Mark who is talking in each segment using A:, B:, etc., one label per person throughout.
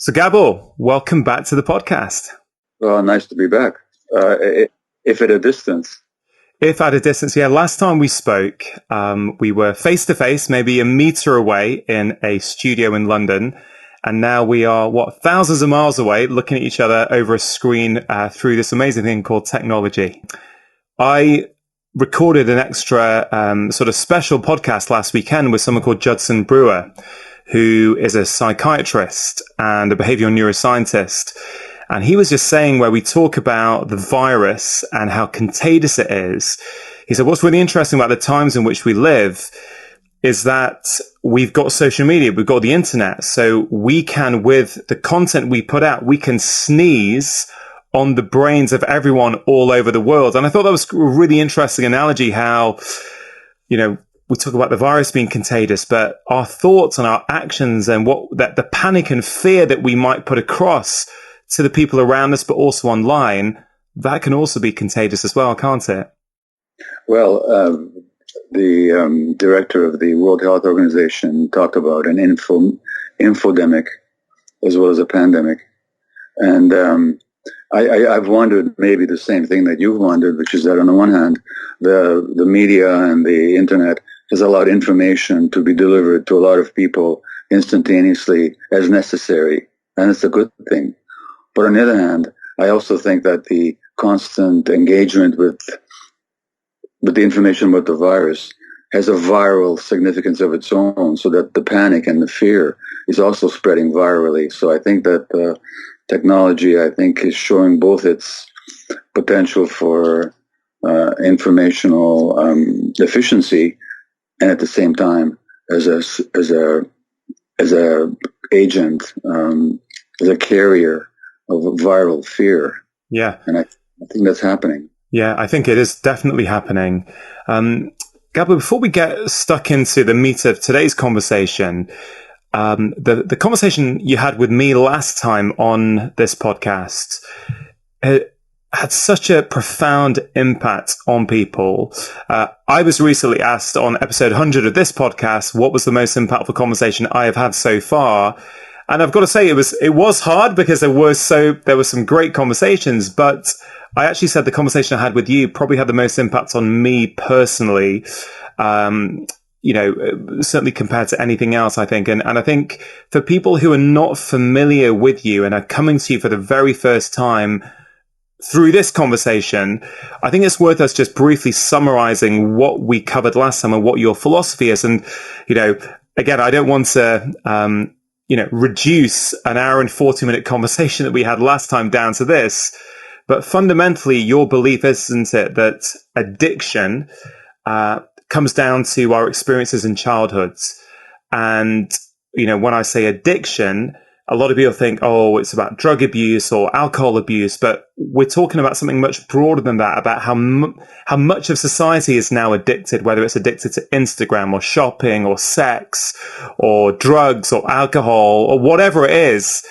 A: So Gabor, welcome back to the podcast.
B: Well, nice to be back. If at a distance.
A: If at a distance, yeah. Last time we spoke, we were face to face, maybe a meter away in a studio in London. And now we are, thousands of miles away, looking at each other over a screen through this amazing thing called technology. I recorded an extra sort of special podcast last weekend with someone called Judson Brewer, who is a psychiatrist and a behavioral neuroscientist. And he was just saying, where we talk about the virus and how contagious it is, he said, what's really interesting about the times in which we live is that we've got social media, we've got the internet. So we can, with the content we put out, we can sneeze on the brains of everyone all over the world. And I thought that was a really interesting analogy, how, we talk about the virus being contagious, but our thoughts and our actions and the panic and fear that we might put across to the people around us, but also online, that can also be contagious as well, can't it?
B: Well, the director of the World Health Organization talked about an infodemic as well as a pandemic. And I've wondered maybe the same thing that you've wondered, which is that on the one hand, the media and the internet has allowed information to be delivered to a lot of people instantaneously as necessary, and it's a good thing. But on the other hand, I also think that the constant engagement with the information about the virus has a viral significance of its own, so that the panic and the fear is also spreading virally. So I think that technology, is showing both its potential for informational efficiency, and at the same time as a agent, as a carrier of viral fear.
A: Yeah.
B: And I think that's happening.
A: Yeah, I think it is definitely happening. Gabor, before we get stuck into the meat of today's conversation, the conversation you had with me last time on this podcast had such a profound impact on people. I was recently asked on episode 100 of this podcast, what was the most impactful conversation I have had so far? And I've got to say, it was hard because there were some great conversations, but I actually said the conversation I had with you probably had the most impact on me personally, certainly compared to anything else, I think. And I think for people who are not familiar with you and are coming to you for the very first time through this conversation, I think it's worth us just briefly summarizing what we covered last time and what your philosophy is. And, again, I don't want to, reduce an hour and 40-minute conversation that we had last time down to this. But fundamentally, your belief, isn't it, that addiction comes down to our experiences in childhood. And, when I say addiction, a lot of people think, oh, it's about drug abuse or alcohol abuse, but we're talking about something much broader than that, about how much of society is now addicted, whether it's addicted to Instagram or shopping or sex or drugs or alcohol or whatever it is.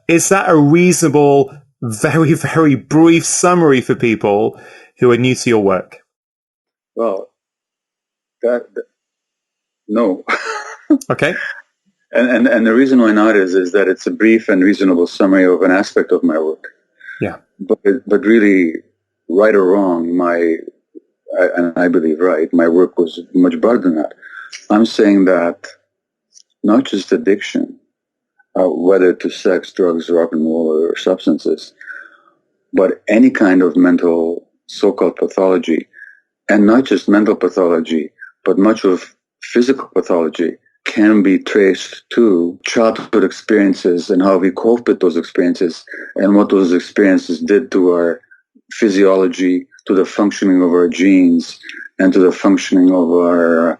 A: Is that a reasonable, very, very brief summary for people who are new to your work?
B: Well, no.
A: Okay.
B: And the reason why not is that it's a brief and reasonable summary of an aspect of my work.
A: Yeah.
B: But really, right or wrong, and I believe right, my work was much broader than that. I'm saying that not just addiction, whether to sex, drugs, rock and roll, or substances, but any kind of mental so-called pathology, and not just mental pathology, but much of physical pathology, can be traced to childhood experiences and how we cope with those experiences and what those experiences did to our physiology, to the functioning of our genes, and to the functioning of our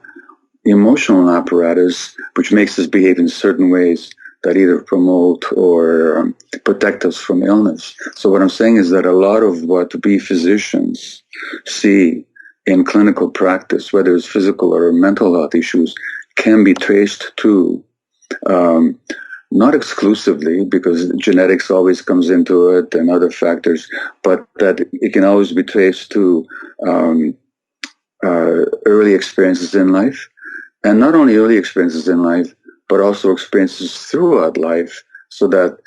B: emotional apparatus, which makes us behave in certain ways that either promote or protect us from illness. So what I'm saying is that a lot of what we physicians see in clinical practice, whether it's physical or mental health issues, can be traced to, not exclusively, because genetics always comes into it and other factors, but that it can always be traced to early experiences in life, and not only early experiences in life, but also experiences throughout life, So that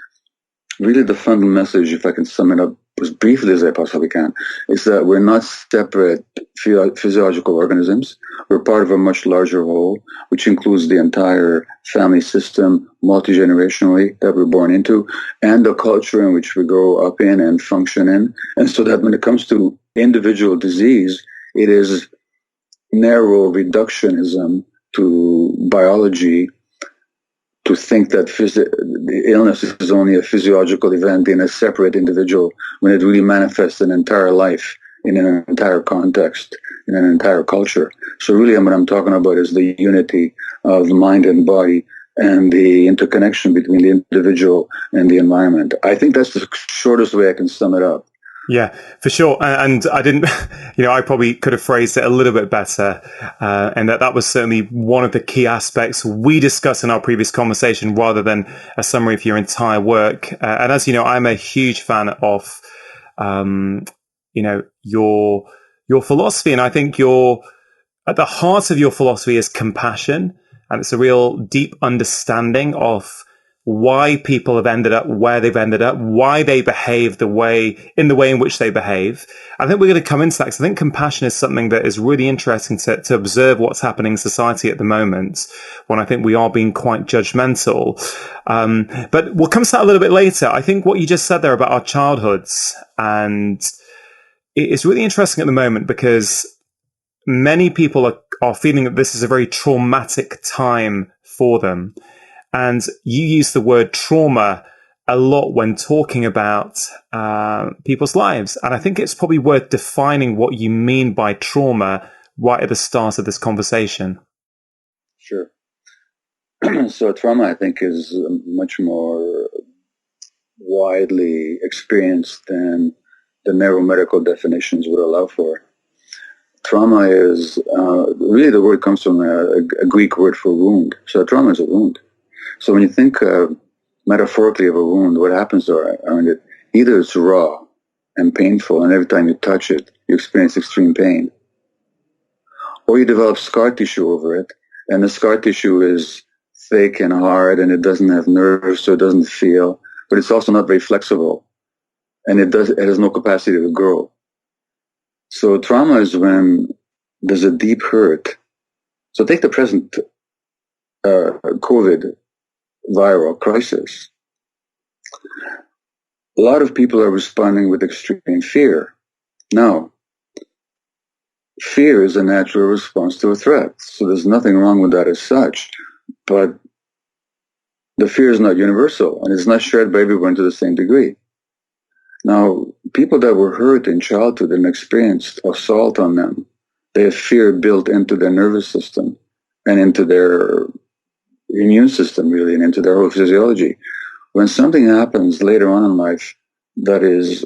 B: really the fundamental message, if I can sum it up as briefly as I possibly can, is that we're not separate physiological organisms. We're part of a much larger whole, which includes the entire family system, multi-generationally, that we're born into, and the culture in which we grow up in and function in. And so that when it comes to individual disease, it is narrow reductionism to biology to think that the illness is only a physiological event in a separate individual when it really manifests an entire life in an entire context, in an entire culture. So really what I'm talking about is the unity of mind and body and the interconnection between the individual and the environment. I think that's the shortest way I can sum it up.
A: Yeah, for sure. And I didn't, I probably could have phrased it a little bit better. And that was certainly one of the key aspects we discussed in our previous conversation rather than a summary of your entire work. And as you know, I'm a huge fan of, your philosophy. And I think at the heart of your philosophy is compassion. And it's a real deep understanding of why people have ended up where they've ended up, why they behave in the way in which they behave. I think we're going to come into that because I think compassion is something that is really interesting to observe what's happening in society at the moment, when I think we are being quite judgmental. But we'll come to that a little bit later. I think what you just said there about our childhoods, and it's really interesting at the moment because many people are feeling that this is a very traumatic time for them. And you use the word trauma a lot when talking about people's lives. And I think it's probably worth defining what you mean by trauma right at the start of this conversation.
B: Sure. So trauma, I think, is much more widely experienced than the narrow medical definitions would allow for. Trauma is, really the word comes from a Greek word for wound. So trauma is a wound. So when you think metaphorically of a wound, what happens around it, either it's raw and painful, and every time you touch it, you experience extreme pain, or you develop scar tissue over it, and the scar tissue is thick and hard, and it doesn't have nerves, so it doesn't feel, but it's also not very flexible, and it has no capacity to grow. So trauma is when there's a deep hurt. So take the present COVID viral crisis. A lot of people are responding with extreme fear. Now, fear is a natural response to a threat, so there's nothing wrong with that as such, but the fear is not universal, and it's not shared by everyone to the same degree. Now, people that were hurt in childhood and experienced assault on them, they have fear built into their nervous system and into their immune system, really, and into their whole physiology. When something happens later on in life that has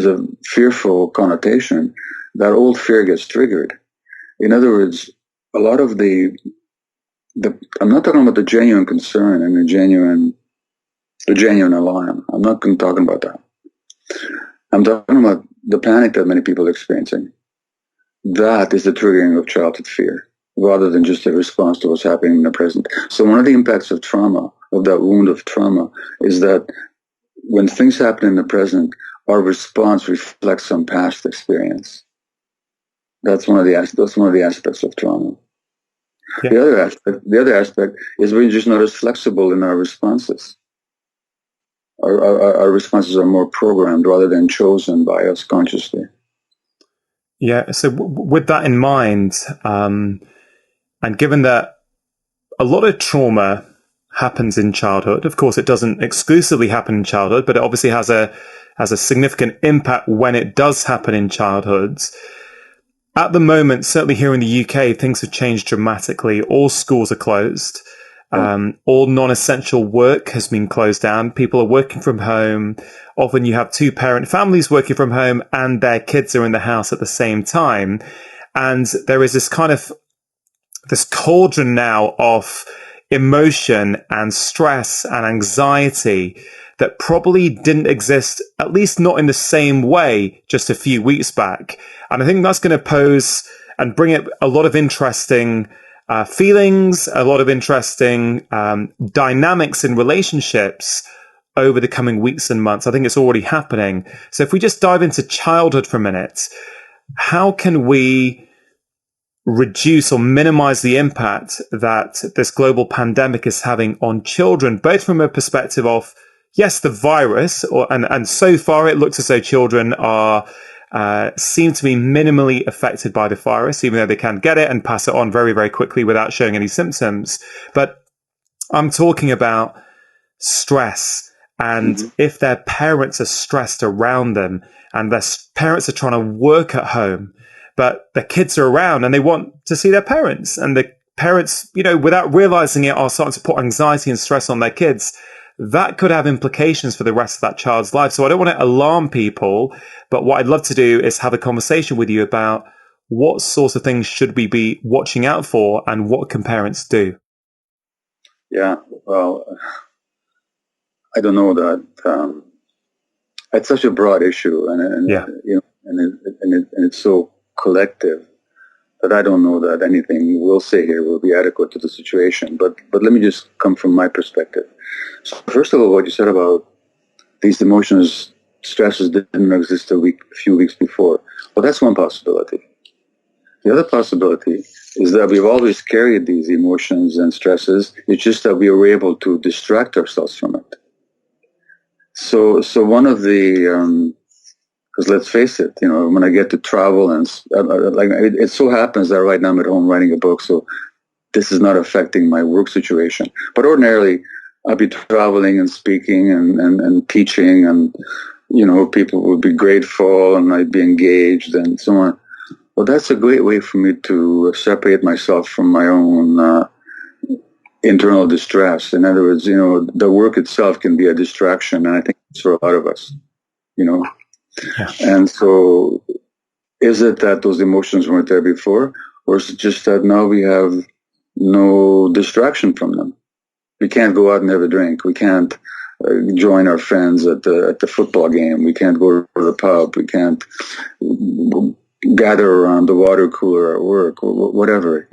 B: a fearful connotation, that old fear gets triggered. In other words, a lot of I'm not talking about the genuine concern and the genuine alarm. I'm not talking about that. I'm talking about the panic that many people are experiencing. That is the triggering of childhood fear, rather than just a response to what's happening in the present. So one of the impacts of trauma, of that wound of trauma, is that when things happen in the present, our response reflects some past experience. That's one of the aspects of trauma. Yeah. The other aspect is we're just not as flexible in our responses. Our responses are more programmed rather than chosen by us consciously.
A: Yeah. So with that in mind, and given that a lot of trauma happens in childhood, of course, it doesn't exclusively happen in childhood, but it obviously has a significant impact when it does happen in childhoods. At the moment, certainly here in the UK, things have changed dramatically. All schools are closed. All non-essential work has been closed down. People are working from home. Often you have two-parent families working from home and their kids are in the house at the same time. And there is this cauldron now of emotion and stress and anxiety that probably didn't exist, at least not in the same way, just a few weeks back. And I think that's going to pose and bring up a lot of interesting feelings, a lot of interesting dynamics in relationships over the coming weeks and months. I think it's already happening. So if we just dive into childhood for a minute, how can we reduce or minimize the impact that this global pandemic is having on children, both from a perspective of, yes, the virus, and so far it looks as though children are seem to be minimally affected by the virus, even though they can get it and pass it on very, very quickly without showing any symptoms. But I'm talking about stress. And if their parents are stressed around them and their parents are trying to work at home, but the kids are around and they want to see their parents, and the parents, without realizing it, are starting to put anxiety and stress on their kids, that could have implications for the rest of that child's life. So I don't want to alarm people, but what I'd love to do is have a conversation with you about what sorts of things should we be watching out for and what can parents do?
B: Yeah, well, I don't know that it's such a broad issue, and it's so collective that I don't know that anything we'll say here will be adequate to the situation. But let me just come from my perspective. So first of all, what you said about these emotions, stresses didn't exist a few weeks before. Well, that's one possibility. The other possibility is that we've always carried these emotions and stresses. It's just that we were able to distract ourselves from it. So one of the, because let's face it, when I get to travel and it so happens that right now I'm at home writing a book, so this is not affecting my work situation. But ordinarily, I'd be traveling and speaking and teaching, and people would be grateful and I'd be engaged and so on. Well, that's a great way for me to separate myself from my own internal distress. In other words, the work itself can be a distraction, and I think it's for a lot of us, Yeah. And so is it that those emotions weren't there before, or is it just that now we have no distraction from them? We can't go out and have a drink. We can't join our friends at the football game. We can't go to the pub. We can't gather around the water cooler at work or whatever,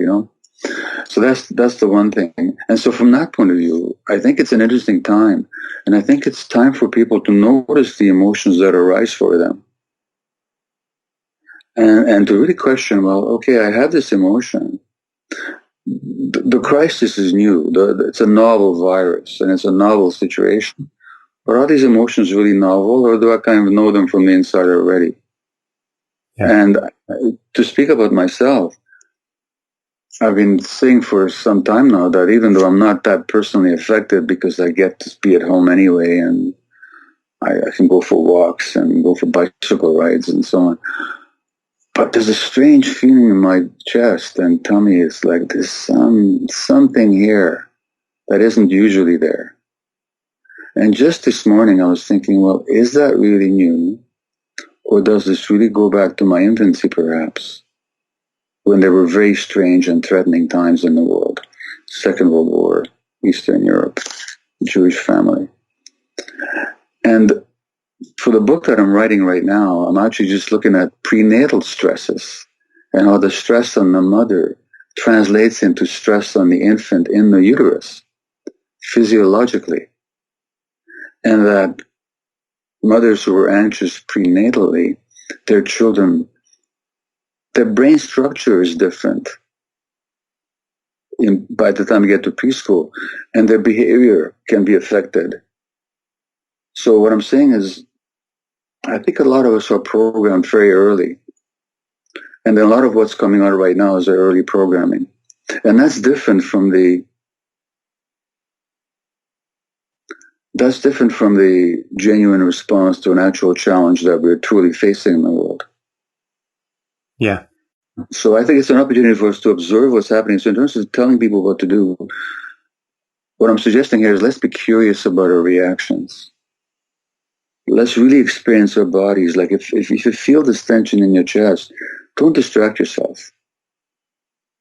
B: So that's the one thing. And so from that point of view, I think it's an interesting time. And I think it's time for people to notice the emotions that arise for them. And to really question, well, okay, I have this emotion. The crisis is new. It's a novel virus, and it's a novel situation. But are these emotions really novel, or do I kind of know them from the inside already? Yeah. And to speak about myself, I've been saying for some time now that even though I'm not that personally affected because I get to be at home anyway, and I can go for walks and go for bicycle rides and so on, but there's a strange feeling in my chest and tummy. It's like there's something here that isn't usually there. And just this morning I was thinking, well, is that really new? Or does this really go back to my infancy perhaps, when there were very strange and threatening times in the world? Second World War, Eastern Europe, Jewish family. And for the book that I'm writing right now, I'm actually just looking at prenatal stresses and how the stress on the mother translates into stress on the infant in the uterus, physiologically. And that mothers who were anxious prenatally, their children, their brain structure is different by the time they get to preschool, and their behavior can be affected. So what I'm saying is, I think a lot of us are programmed very early. And a lot of what's coming out right now is the early programming. And that's different from the genuine response to an actual challenge that we're truly facing in the world.
A: Yeah.
B: So I think it's an opportunity for us to observe what's happening. So in terms of telling people what to do, what I'm suggesting here is let's be curious about our reactions. Let's really experience our bodies. Like if you feel this tension in your chest, don't distract yourself.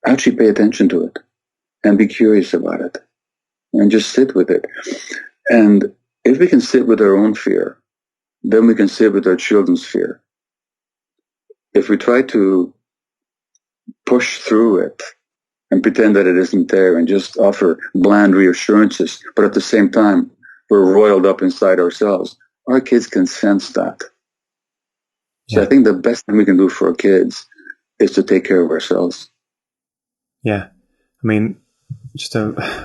B: Actually pay attention to it and be curious about it and just sit with it. And if we can sit with our own fear, then we can sit with our children's fear. If we try to push through it and pretend that it isn't there and just offer bland reassurances, but at the same time, we're roiled up inside ourselves. Our kids can sense that. So I think the best thing we can do for our kids is to take care of ourselves.
A: Yeah. I mean,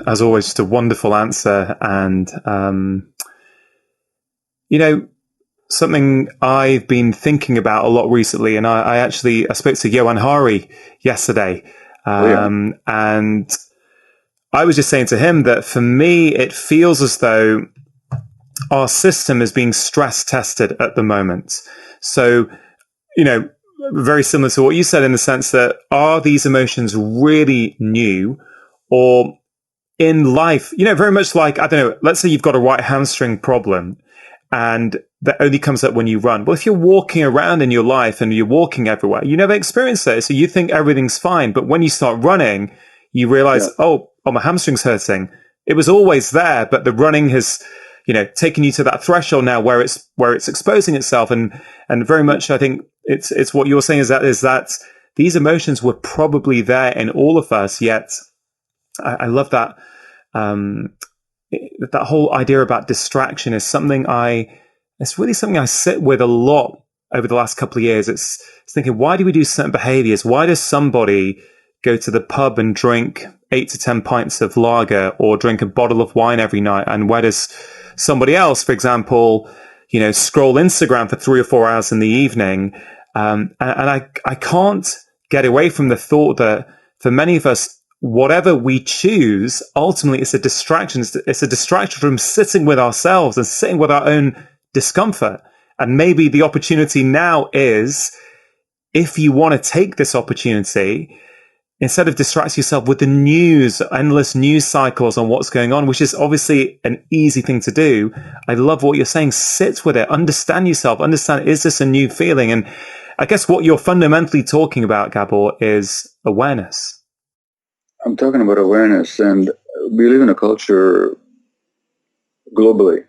A: as always, just a wonderful answer. And, something I've been thinking about a lot recently, and I spoke to Johan Hari yesterday. And I was just saying to him that for me, it feels as though our system is being stress tested at the moment. So, very similar to what you said in the sense that are these emotions really new, or in life, very much like, I don't know, let's say you've got a right hamstring problem and that only comes up when you run. Well, if you're walking around in your life and you're walking everywhere, you never experience it. So you think everything's fine. But when you start running, you realize, oh, my hamstring's hurting. It was always there, but the running has, taken you to that threshold now where it's exposing itself. And very much, I think it's what you're saying is that these emotions were probably there in all of us. Yet I love that, that whole idea about distraction is it's really something I sit with a lot over the last couple of years. It's thinking, why do we do certain behaviors? Why does somebody go to the pub and drink 8 to 10 pints of lager or drink a bottle of wine every night? And why does somebody else, for example, scroll Instagram for 3 or 4 hours in the evening? And I can't get away from the thought that for many of us, whatever we choose, ultimately it's a distraction. It's a distraction from sitting with ourselves and sitting with our own discomfort. And maybe the opportunity now is, if you want to take this opportunity, instead of distracting yourself with the news, endless news cycles on what's going on, which is obviously an easy thing to do. I love what you're saying. Sit with it. Understand yourself. Understand, is this a new feeling? And I guess what you're fundamentally talking about, Gabor, is awareness.
B: I'm talking about awareness, and we live in a culture globally,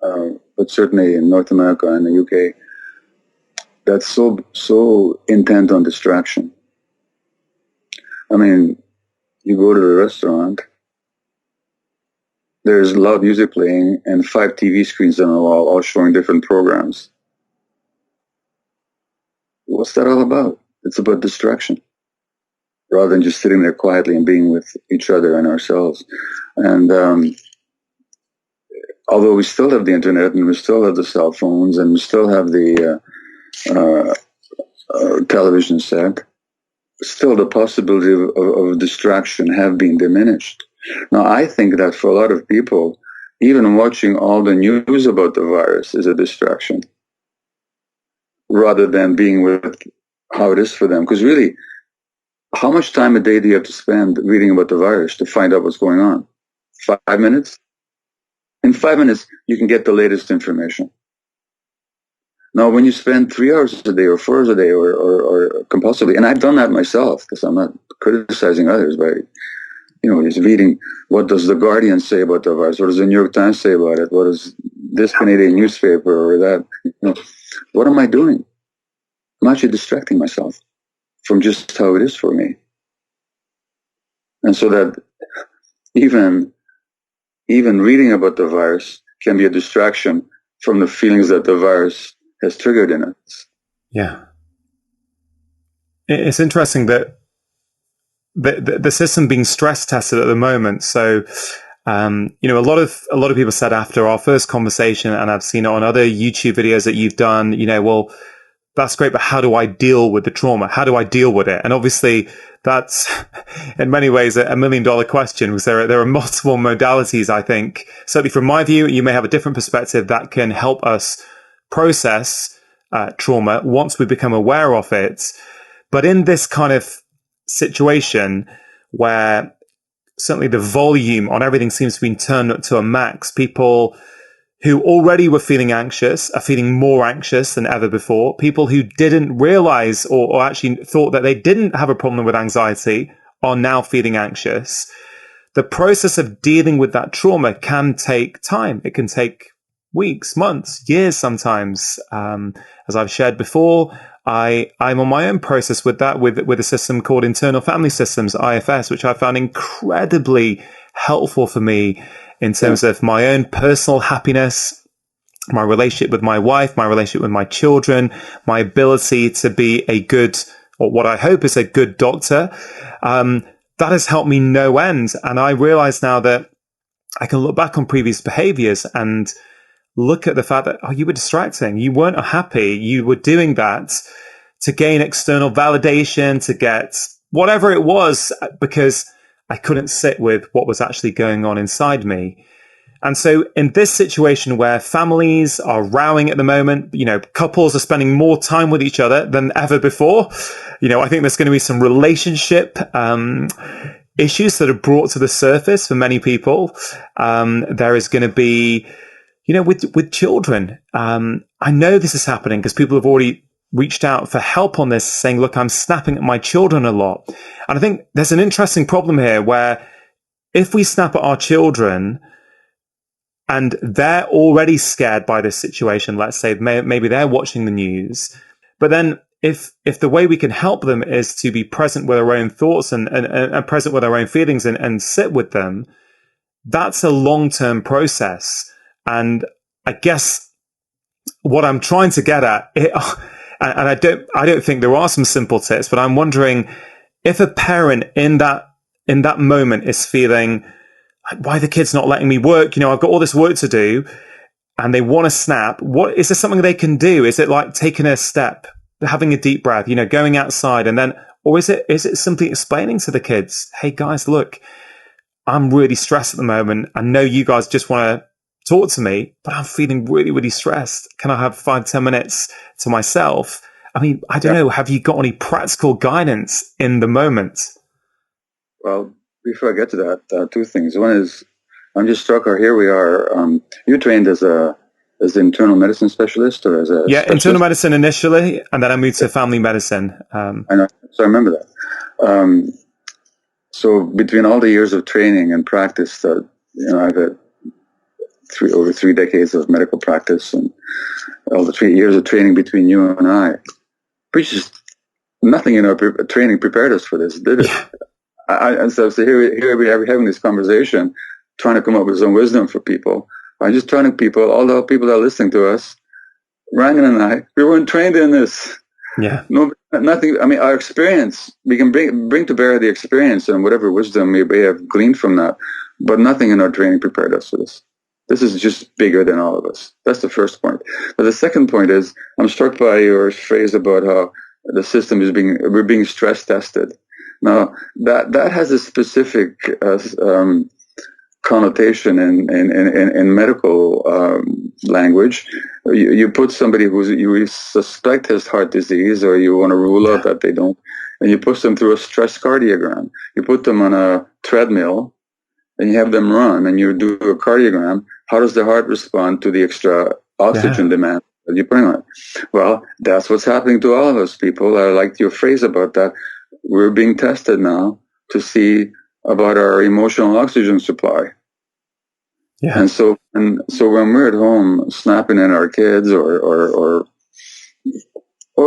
B: but certainly in North America and the UK, that's so intent on distraction. I mean, you go to a restaurant, there's loud music playing and 5 TV screens on the wall, all showing different programs. What's that all about? It's about distraction, rather than just sitting there quietly and being with each other and ourselves. And although we still have the internet and we still have the cell phones and we still have the television set, still the possibility of distraction have been diminished. Now, I think that for a lot of people, even watching all the news about the virus is a distraction, rather than being with how it is for them. Because really, how much time a day do you have to spend reading about the virus to find out what's going on? 5 minutes? In 5 minutes, you can get the latest information. Now, when you spend 3 hours a day or 4 hours a day or compulsively, and I've done that myself, because I'm not criticizing others, but, just reading, what does The Guardian say about the virus? What does the New York Times say about it? What does this Canadian newspaper or that? What am I doing? I'm actually distracting myself from just how it is for me. And so that even reading about the virus can be a distraction from the feelings that the virus has triggered in us.
A: Yeah. It's interesting that the system being stress tested at the moment. So, a lot of people said after our first conversation, and I've seen it on other YouTube videos that you've done, well, that's great, but how do I deal with the trauma? How do I deal with it? And obviously that's in many ways a $1 million question, because there are multiple modalities, I think. Certainly from my view, you may have a different perspective that can help us process trauma once we become aware of it. But in this kind of situation where certainly the volume on everything seems to be turned up to a max, people who already were feeling anxious are feeling more anxious than ever before. People who didn't realize or actually thought that they didn't have a problem with anxiety are now feeling anxious. The process of dealing with that trauma can take time. It can take weeks, months, years sometimes. As I've shared before, I'm on my own process with that, with a system called Internal Family Systems, IFS, which I found incredibly helpful for me in terms of my own personal happiness, my relationship with my wife, my relationship with my children, my ability to be a good, or what I hope is a good doctor. That has helped me no end. And I realize now that I can look back on previous behaviors and look at the fact that, you were distracting. You weren't happy. You were doing that to gain external validation, to get whatever it was, because I couldn't sit with what was actually going on inside me. And so in this situation where families are rowing at the moment, couples are spending more time with each other than ever before. I think there's going to be some relationship issues that are brought to the surface for many people. There is going to be, with children. I know this is happening because people have already reached out for help on this, saying, look, I'm snapping at my children a lot. And I think there's an interesting problem here where if we snap at our children, and they're already scared by this situation, let's say maybe they're watching the news. But then if the way we can help them is to be present with our own thoughts and present with our own feelings and sit with them, that's a long-term process. And I guess what I'm trying to get at, and I don't think there are some simple tips, but I'm wondering if a parent in that moment is feeling, why are the kids not letting me work? I've got all this work to do and they want to snap. What is there something they can do? Is it like taking a step, having a deep breath, going outside and then, or is it simply explaining to the kids, hey guys, look, I'm really stressed at the moment. I know you guys just want to talk to me, but I'm feeling really, really stressed. Can I have 5-10 minutes to myself? I mean, I don't know. Have you got any practical guidance in the moment?
B: Well, before I get to that, two things. One is, I'm just struck, or here we are. You trained as an internal medicine specialist or as a specialist?
A: Internal medicine initially, and then I moved to family medicine.
B: I know, so I remember that. So between all the years of training and practice, I've had over 3 decades of medical practice, and all the 3 years of training between you and I, nothing in our training prepared us for this, did it? And so here we are having this conversation, trying to come up with some wisdom for people. I'm just trying to all the people that are listening to us, Rangan and I, we weren't trained in this.
A: Yeah.
B: No, nothing. I mean, our experience, we can bring to bear the experience and whatever wisdom we may have gleaned from that, but nothing in our training prepared us for this. This is just bigger than all of us. That's the first point. But the second point is, I'm struck by your phrase about how the system we're being stress tested. Now, that has a specific connotation in medical language. You put somebody you suspect has heart disease, or you want to rule out that they don't, and you push them through a stress cardiogram. You put them on a treadmill, and you have them run, and you do a cardiogram. How does the heart respond to the extra oxygen demand that you bring on it? Well, that's what's happening to all of us people. I liked your phrase about that. We're being tested now to see about our emotional oxygen supply. Yeah. And so when we're at home snapping at our kids or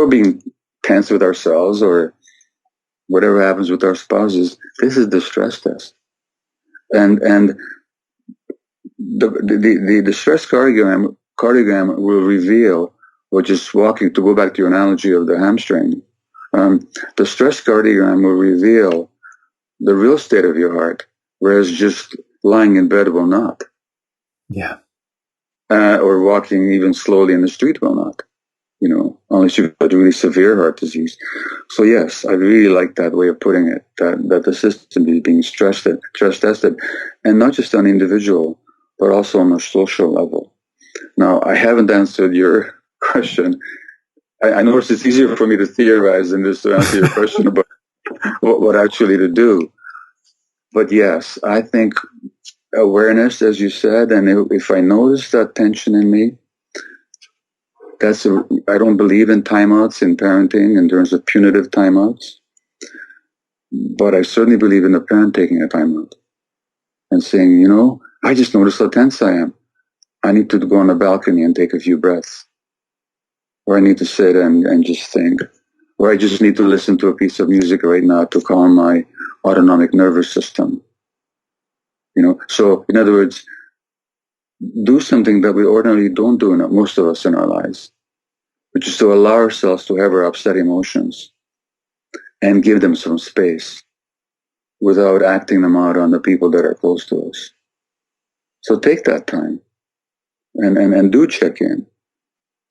B: being tense with ourselves or whatever happens with our spouses, this is the stress test. And the stress cardiogram will reveal, or just walking, to go back to your analogy of the hamstring, the stress cardiogram will reveal the real state of your heart, whereas just lying in bed will not.
A: Yeah.
B: Or walking even slowly in the street will not, unless you've got really severe heart disease. So yes, I really like that way of putting it, that the system is being stress tested, and not just on individual, but also on a social level. Now, I haven't answered your question. I know it's easier for me to theorize than just to answer your question about what actually to do. But yes, I think awareness, as you said, and if I notice that tension in me, I don't believe in timeouts in parenting in terms of punitive timeouts, but I certainly believe in the parent taking a timeout and saying, I just noticed how tense I am. I need to go on the balcony and take a few breaths. or I need to sit and just think, or I just need to listen to a piece of music right now to calm my autonomic nervous system. So in other words, do something that we ordinarily don't do, most of us in our lives, which is to allow ourselves to have our upset emotions and give them some space without acting them out on the people that are close to us. So take that time and do check in.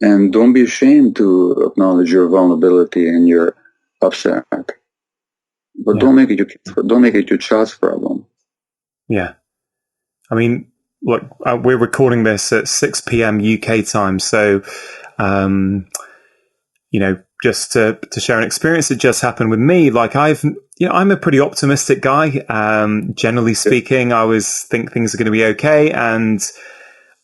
B: And don't be ashamed to acknowledge your vulnerability and your upset. But don't make it your child's problem.
A: Yeah. I mean, look, we're recording this at 6 p.m. UK time. So, just to share an experience that just happened with me, like I'm a pretty optimistic guy. Generally speaking, I always think things are going to be okay. And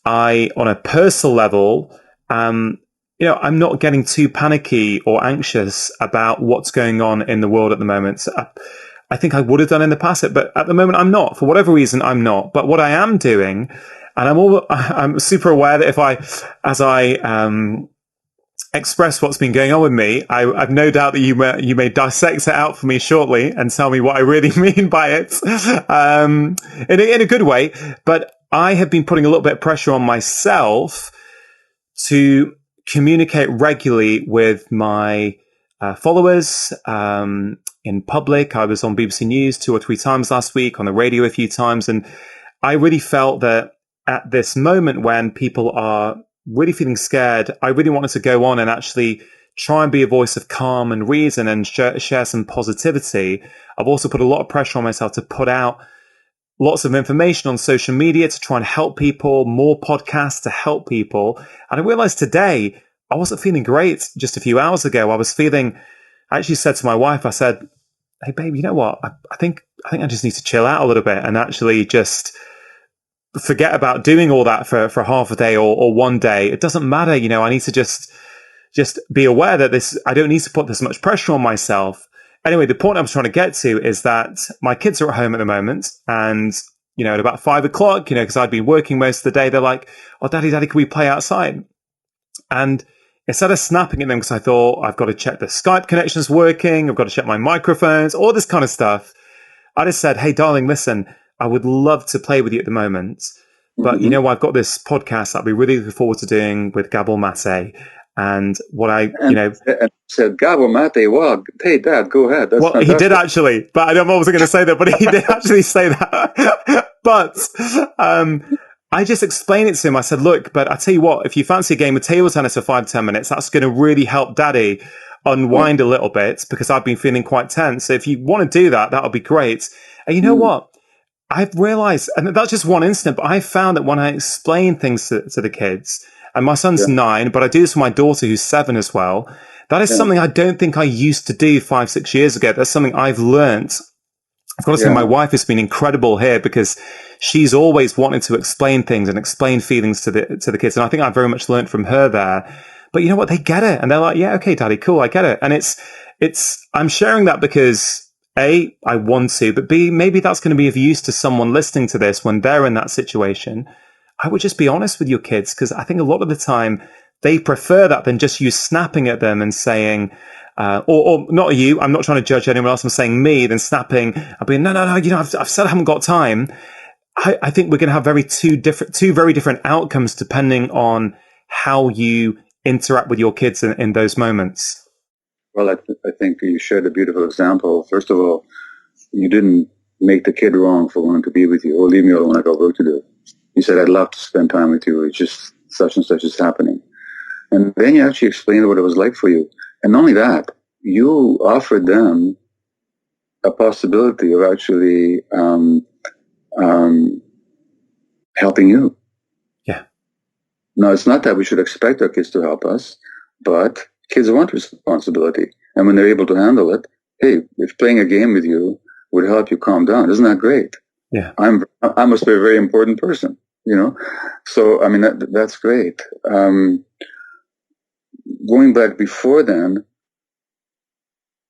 A: on a personal level, I'm not getting too panicky or anxious about what's going on in the world at the moment. So I think I would have done in the past, but at the moment I'm not. For whatever reason, I'm not. But what I am doing, and I'm super aware that as I express what's been going on with me, I've no doubt that you may dissect it out for me shortly and tell me what I really mean by it, in a good way. But I have been putting a little bit of pressure on myself to communicate regularly with my followers in public. I was on BBC News 2 or 3 times last week, on the radio a few times, and I really felt that at this moment when people are really feeling scared, I really wanted to go on and actually try and be a voice of calm and reason and share some positivity. I've also put a lot of pressure on myself to put out lots of information on social media to try and help people, more podcasts to help people. And I realized today I wasn't feeling great. Just a few hours ago, I actually said to my wife, I said, "Hey babe, you know what? I think I just need to chill out a little bit and actually just forget about doing all that for half a day or one day. It doesn't matter. I need to just be aware that I don't need to put this much pressure on myself." Anyway, the point I was trying to get to is that my kids are at home at the moment, and, at about 5 o'clock, because I'd been working most of the day, they're like, "Oh, daddy, can we play outside?" And instead of snapping at them, because I thought I've got to check the Skype connection's working, I've got to check my microphones, all this kind of stuff, I just said, "Hey, darling, listen, I would love to play with you at the moment, but I've got this podcast that I'll be really looking forward to doing with Gabor Maté." And
B: and said, "Gabor Maté, well, hey, Dad, go ahead." That's fantastic.
A: He did actually, but I don't know what I was going to say that, but he did actually say that. But I just explained it to him. I said, "Look, but I tell you what, if you fancy a game of table tennis for 5-10 minutes, that's going to really help Daddy unwind a little bit, because I've been feeling quite tense. So if you want to do that, that'll be great." And you know what? I've realized, and that's just one instant, but I found that when I explain things to the kids, and my son's 9, but I do this for my daughter who's 7 as well, that is something I don't think I used to do 5-6 years ago. That's something I've learned. I've got to say my wife has been incredible here, because she's always wanted to explain things and explain feelings to the kids. And I think I very much learned from her there. But you know what? They get it. And they're like, "Yeah, okay, Daddy, cool. I get it." And I'm sharing that because A, I want to, but B, maybe that's going to be of use to someone listening to this when they're in that situation. I would just be honest with your kids, because I think a lot of the time they prefer that than just you snapping at them and saying, or not you, I'm not trying to judge anyone else, I'm saying me, then snapping, I'll be, no, I've said I haven't got time. I think we're going to have two very different outcomes depending on how you interact with your kids in those moments.
B: Well, I think you shared a beautiful example. First of all, you didn't make the kid wrong for wanting to be with you. "Oh, leave me alone, I got work to do." You said, "I'd love to spend time with you. It's just such and such is happening." And then you actually explained what it was like for you. And not only that, you offered them a possibility of actually helping you.
A: Yeah.
B: Now, it's not that we should expect our kids to help us, but kids want responsibility. And when they're able to handle it, hey, if playing a game with you would help you calm down, isn't that great?
A: Yeah.
B: I must be a very important person, So, I mean, that's great. Going back before then,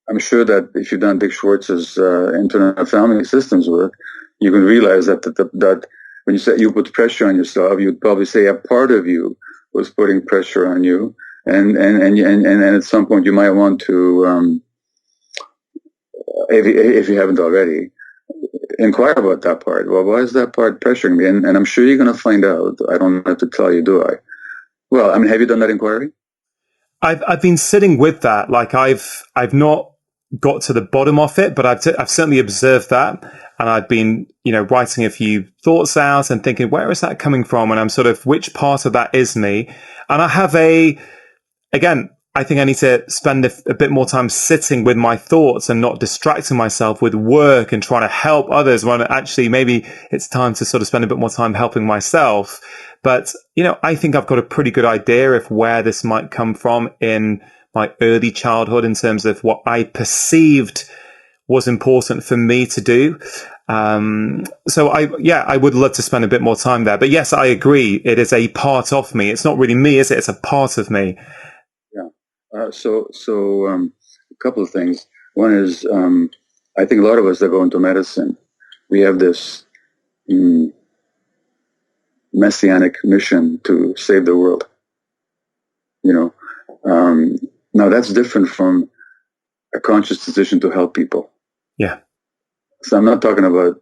B: I'm sure that if you've done Dick Schwartz's Internet Family Systems work, you can realize that when you say you put pressure on yourself, you'd probably say a part of you was putting pressure on you, And at some point you might want to, if you haven't already, inquire about that part. Well, why is that part pressuring me? And I'm sure you're going to find out. I don't have to tell you, do I? Well, I mean, have you done that inquiry?
A: I've been sitting with that. Like I've not got to the bottom of it, but I've certainly observed that, and I've been writing a few thoughts out and thinking, where is that coming from? And I'm sort of, which part of that is me? And I have again, I think I need to spend a bit more time sitting with my thoughts and not distracting myself with work and trying to help others, when actually maybe it's time to sort of spend a bit more time helping myself. But, I think I've got a pretty good idea of where this might come from in my early childhood in terms of what I perceived was important for me to do. So I would love to spend a bit more time there. But yes, I agree. It is a part of me. It's not really me, is it? It's a part of me.
B: Yeah. So a couple of things. One is, I think a lot of us that go into medicine, we have this messianic mission to save the world. Now that's different from a conscious decision to help people.
A: Yeah.
B: So I'm not talking about,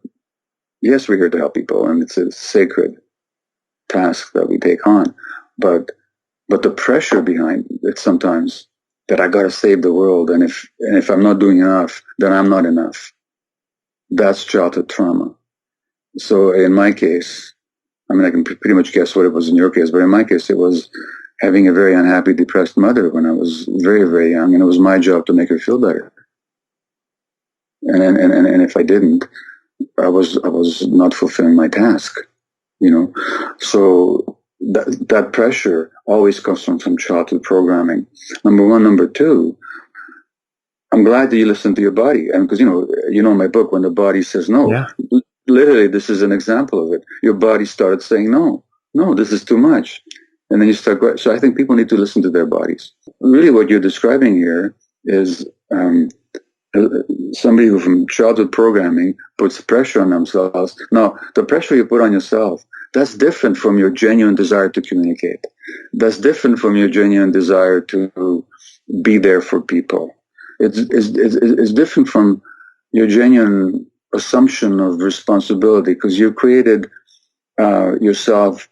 B: yes, we're here to help people, and it's a sacred task that we take on, but the pressure behind it sometimes, that I got to save the world, and if I'm not doing enough, then I'm not enough. That's childhood trauma. So in my case, I mean, I can pretty much guess what it was in your case, but in my case, it was having a very unhappy, depressed mother when I was very, very young, and it was my job to make her feel better. And if I didn't, I was not fulfilling my task, So that pressure always comes from childhood programming. Number one. Number two, I'm glad that you listen to your body, and because in my book, when the body says no,
A: yeah.
B: Literally, this is an example of it. Your body started saying no, this is too much, and then you start. So I think people need to listen to their bodies. Really, what you're describing here is somebody who, from childhood programming, puts pressure on themselves. Now, the pressure you put on yourself, that's different from your genuine desire to communicate. That's different from your genuine desire to be there for people. It's different from your genuine assumption of responsibility, because you created yourself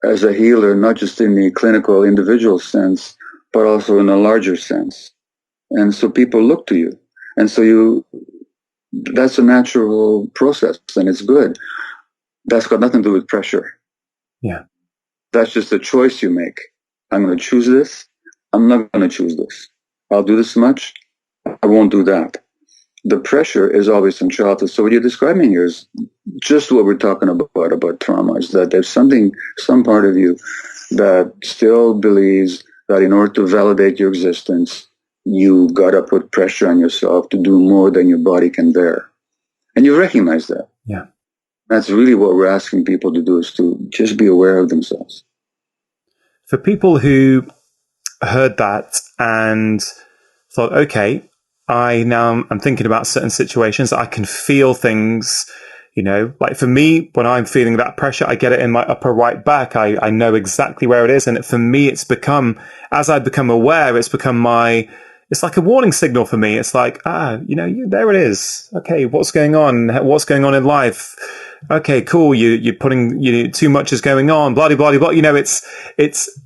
B: as a healer, not just in the clinical individual sense, but also in a larger sense. And so people look to you. And so that's a natural process, and it's good. That's got nothing to do with pressure.
A: Yeah.
B: That's just a choice you make. I'm going to choose this. I'm not going to choose this. I'll do this much. I won't do that. The pressure is always from childhood. So what you're describing here is just what we're talking about trauma, is that there's some part of you that still believes that in order to validate your existence, you got to put pressure on yourself to do more than your body can bear. And you recognize that.
A: Yeah.
B: That's really what we're asking people to do, is to just be aware of themselves.
A: For people who heard that and thought, okay, I'm thinking about certain situations, I can feel things, like for me, when I'm feeling that pressure, I get it in my upper right back. I know exactly where it is. And for me, it's become, as I become aware, it's like a warning signal for me. It's like, there it is. Okay, what's going on? What's going on in life? Okay, cool. You're putting, too much is going on. Blah, blah, blah, blah. It's.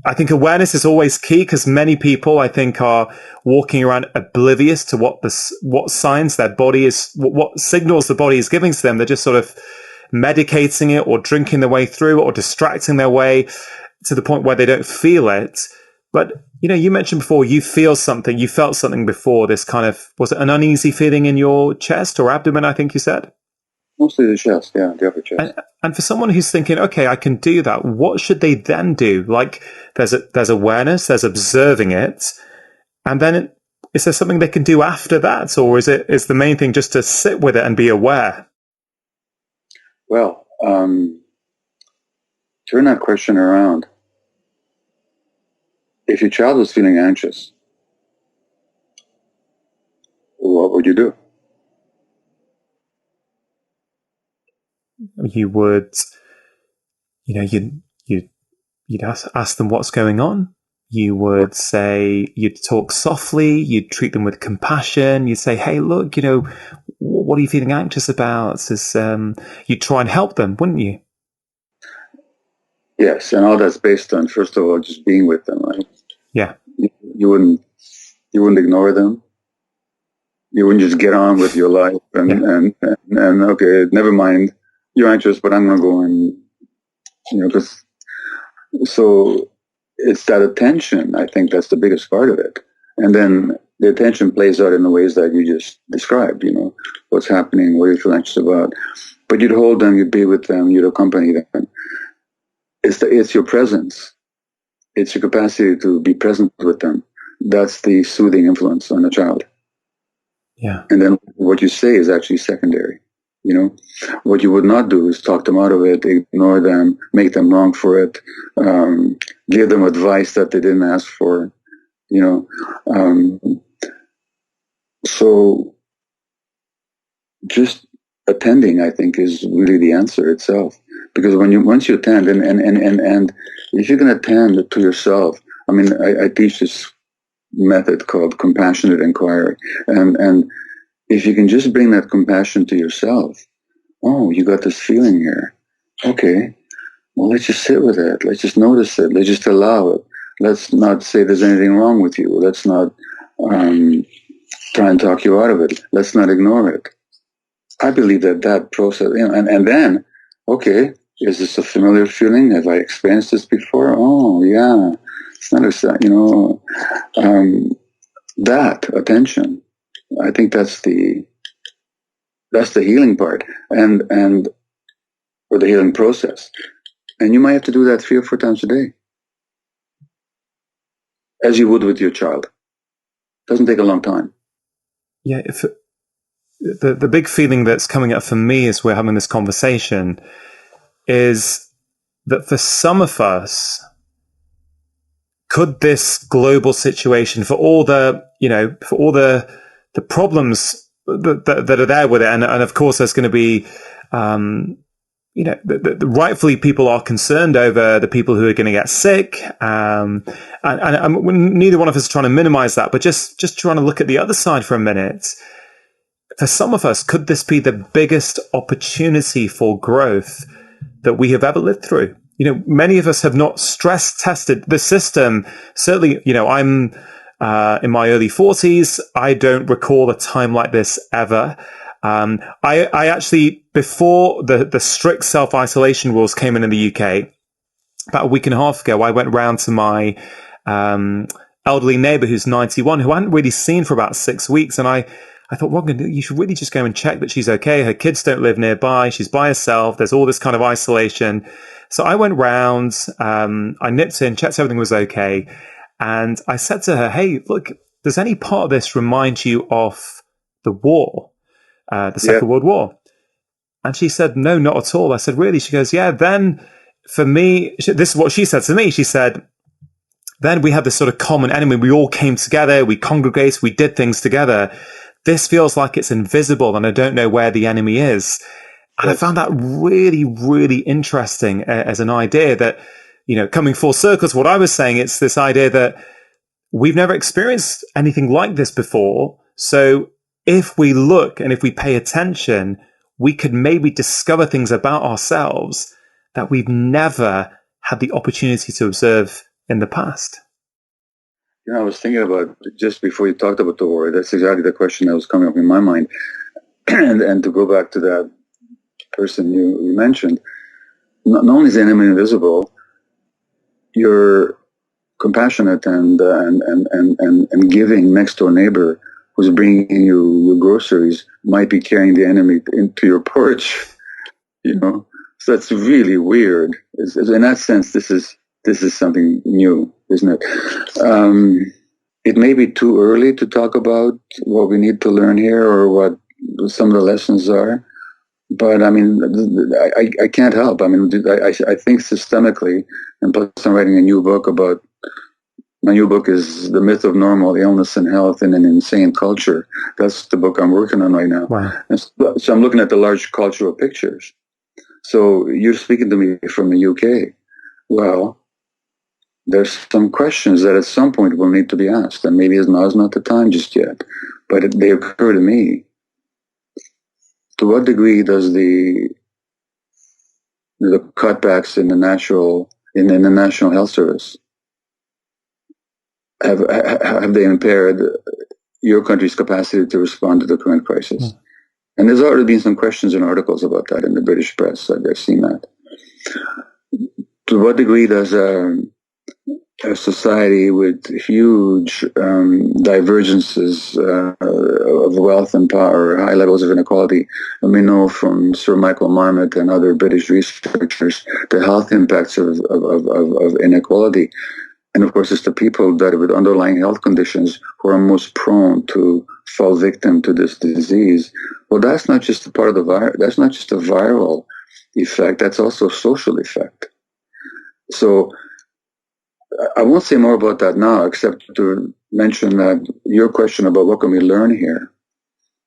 A: I think awareness is always key, because many people, I think, are walking around oblivious to what signs their body is, what signals the body is giving to them. They're just sort of medicating it or drinking their way through it or distracting their way to the point where they don't feel it. But, you mentioned before, you felt something before, this kind of, was it an uneasy feeling in your chest or abdomen, I think you said?
B: Mostly the chest, yeah, the upper chest.
A: And for someone who's thinking, okay, I can do that, what should they then do? Like, there's awareness, there's observing it, and then is there something they can do after that, or is the main thing just to sit with it and be aware?
B: Well, turn that question around. If your child was feeling anxious, what would you do?
A: You would, you'd ask them what's going on. You would say, you'd talk softly, you'd treat them with compassion, you'd say, hey, look, what are you feeling anxious about? You'd try and help them, wouldn't you?
B: Yes, and all that's based on, first of all, just being with them, right?
A: Yeah.
B: You wouldn't ignore them. You wouldn't just get on with your life and okay, never mind, you're anxious, but I'm going to go and, so it's that attention. I think that's the biggest part of it. And then the attention plays out in the ways that you just described, what's happening, what you feel anxious about. But you'd hold them, you'd be with them, you'd accompany them. It's your presence. It's your capacity to be present with them. That's the soothing influence on a child.
A: Yeah.
B: And then what you say is actually secondary. What you would not do is talk them out of it, ignore them, make them wrong for it, give them advice that they didn't ask for, so just attending, I think, is really the answer itself. Because once you attend, and if you can attend to yourself, I teach this method called compassionate inquiry, and if you can just bring that compassion to yourself, oh, you got this feeling here. Okay, well, let's just sit with it. Let's just notice it. Let's just allow it. Let's not say there's anything wrong with you. Let's not try and talk you out of it. Let's not ignore it. I believe that process, and then, okay, is this a familiar feeling? Have I experienced this before? Oh, yeah. It's not that attention. I think that's the healing part, and or the healing process. And you might have to do that 3 or 4 times a day, as you would with your child. Doesn't take a long time.
A: Yeah, the big feeling that's coming up for me as we're having this conversation is that for some of us, could this global situation, for all the problems that are there with it, and of course there's going to be, rightfully people are concerned over the people who are going to get sick, and neither one of us is trying to minimize that, but just trying to look at the other side for a minute. For some of us, could this be the biggest opportunity for growth that we have ever lived through? Many of us have not stress tested the system. Certainly, I'm in my early 40s. I don't recall a time like this ever. I actually, before the strict self-isolation rules came in the UK, about a week and a half ago, I went round to my elderly neighbour who's 91, who I hadn't really seen for about 6 weeks. And I thought, Rangan, you should really just go and check that she's okay. Her kids don't live nearby. She's by herself. There's all this kind of isolation. So I went round, I nipped in, checked everything was okay. And I said to her, hey, look, does any part of this remind you of the war, the Second World War? And she said, no, not at all. I said, really? She goes, yeah, then for me, this is what she said to me. She said, then we had this sort of common enemy. We all came together, we congregated, we did things together. This feels like it's invisible and I don't know where the enemy is. And I found that really, really interesting as an idea that, coming full circle to what I was saying, it's this idea that we've never experienced anything like this before. So if we look and if we pay attention, we could maybe discover things about ourselves that we've never had the opportunity to observe in the past.
B: I was thinking about, just before you talked about the war, that's exactly the question that was coming up in my mind. and to go back to that person you mentioned, not only is the enemy invisible, your compassionate and giving next door neighbor who's bringing you your groceries might be carrying the enemy into your porch. So that's really weird. In that sense, this is something new, isn't it? It may be too early to talk about what we need to learn here or what some of the lessons are. But I can't help. I think systemically, and plus I'm writing a new book about, my new book is The Myth of Normal Illness and Health in an Insane Culture. That's the book I'm working on right now.
A: Wow.
B: And so I'm looking at the large cultural pictures. So you're speaking to me from the UK. Well, there's some questions that at some point will need to be asked, and maybe now's not the time just yet, but they occur to me. To what degree does the cutbacks in the National Health Service have they impaired your country's capacity to respond to the current crisis? Mm. And there's already been some questions and articles about that in the British press. I've seen that. To what degree does a society with huge divergences of wealth and power, high levels of inequality, and we know from Sir Michael Marmot and other British researchers the health impacts of inequality. And of course, it's the people that with underlying health conditions who are most prone to fall victim to this disease. Well, that's not just a part of the virus. That's not just a viral effect. That's also a social effect. So I won't say more about that now, except to mention that your question about what can we learn here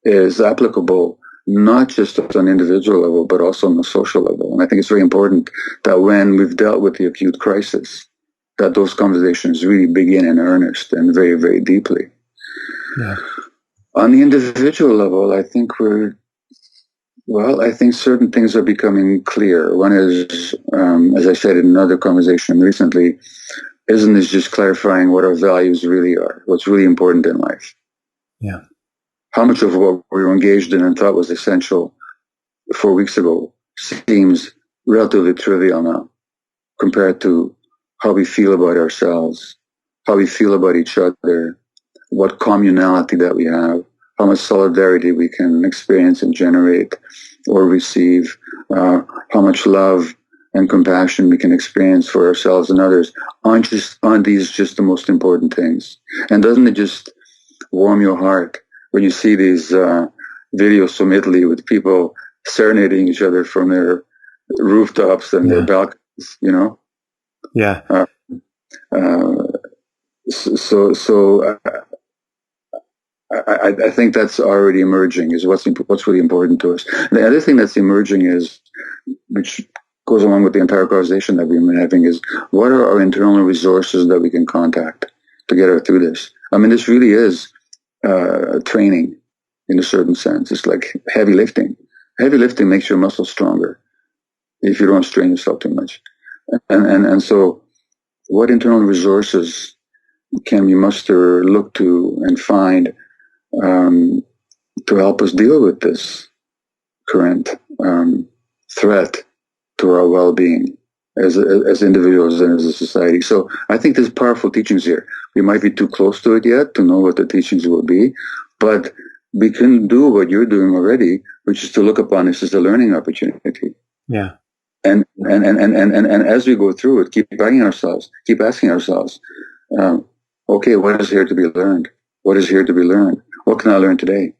B: is applicable not just at an individual level, but also on a social level. And I think it's very important that when we've dealt with the acute crisis, that those conversations really begin in earnest and very, very deeply. Yeah. On the individual level, I think I think certain things are becoming clear. One is, as I said in another conversation recently, isn't this just clarifying what our values really are, what's really important in life?
A: Yeah.
B: How much of what we were engaged in and thought was essential 4 weeks ago seems relatively trivial now compared to how we feel about ourselves, how we feel about each other, what communality that we have, how much solidarity we can experience and generate or receive, how much love and compassion we can experience for ourselves and others. Aren't these just the most important things? And doesn't it just warm your heart when you see these videos from Italy with people serenading each other from their rooftops and their balconies, you know?
A: Yeah.
B: I think that's already emerging is what's really important to us. The other thing that's emerging is, which goes along with the entire conversation that we've been having, is what are our internal resources that we can contact to get us through this? I mean, this really is training in a certain sense. It's like heavy lifting. Heavy lifting makes your muscles stronger if you don't strain yourself too much. And so what internal resources can we muster, look to, and find to help us deal with this current threat to our well-being as individuals and as a society? So I think there's powerful teachings here. We might be too close to it yet to know what the teachings will be, but we can do what you're doing already, which is to look upon this as a learning opportunity.
A: Yeah.
B: And as we go through it, keep asking ourselves, okay, what is here to be learned? What is here to be learned? What can I learn today?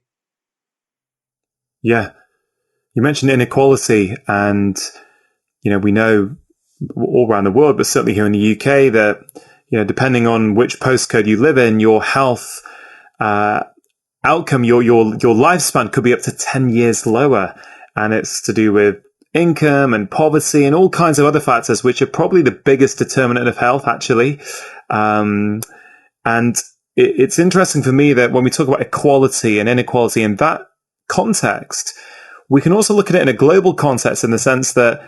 A: Yeah. You mentioned inequality, and, you know, we know all around the world, but certainly here in the UK, that, you know, depending on which postcode you live in, your health outcome, your lifespan could be up to 10 years lower. And it's to do with income and poverty and all kinds of other factors, which are probably the biggest determinant of health, actually. And it's interesting for me that when we talk about equality and inequality in that context, we can also look at it in a global context, in the sense that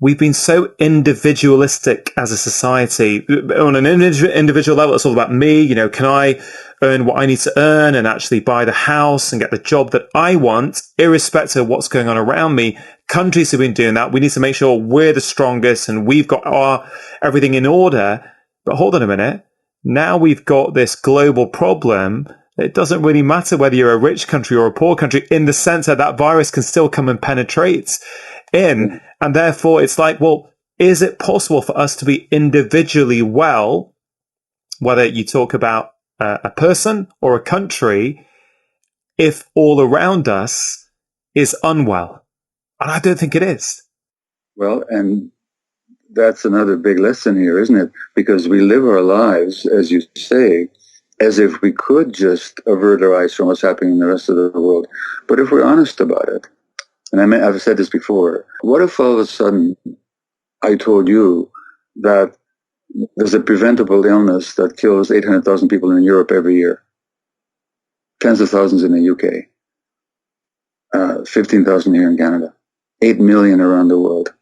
A: we've been so individualistic as a society. On an individual level, it's all about me. You know, can I earn what I need to earn and actually buy the house and get the job that I want, irrespective of what's going on around me? Countries have been doing that. We need to make sure we're the strongest and we've got everything in order. But hold on a minute. Now we've got this global problem. It doesn't really matter whether you're a rich country or a poor country, in the sense that that virus can still come and penetrate in. And therefore, it's like, well, is it possible for us to be individually well, whether you talk about a person or a country, if all around us is unwell? And I don't think it is.
B: Well, and that's another big lesson here, isn't it? Because we live our lives, as you say, as if we could just avert our eyes from what's happening in the rest of the world. But if we're honest about it, and I've said this before, what if all of a sudden I told you that there's a preventable illness that kills 800,000 people in Europe every year, tens of thousands in the UK, 15,000 here in Canada, 8 million around the world.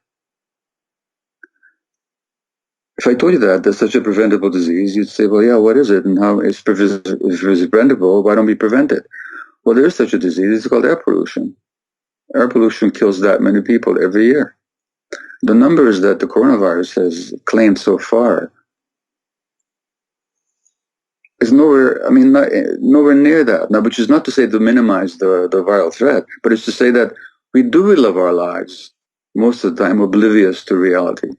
B: If I told you that there's such a preventable disease, you'd say, well, yeah, what is it? And how, if it's preventable, why don't we prevent it? Well, there is such a disease. It's called air pollution. Air pollution kills that many people every year. The numbers that the coronavirus has claimed so far is nowhere, nowhere near that. Now, which is not to say to minimize the viral threat, but it's to say that we do live our lives most of the time oblivious to reality.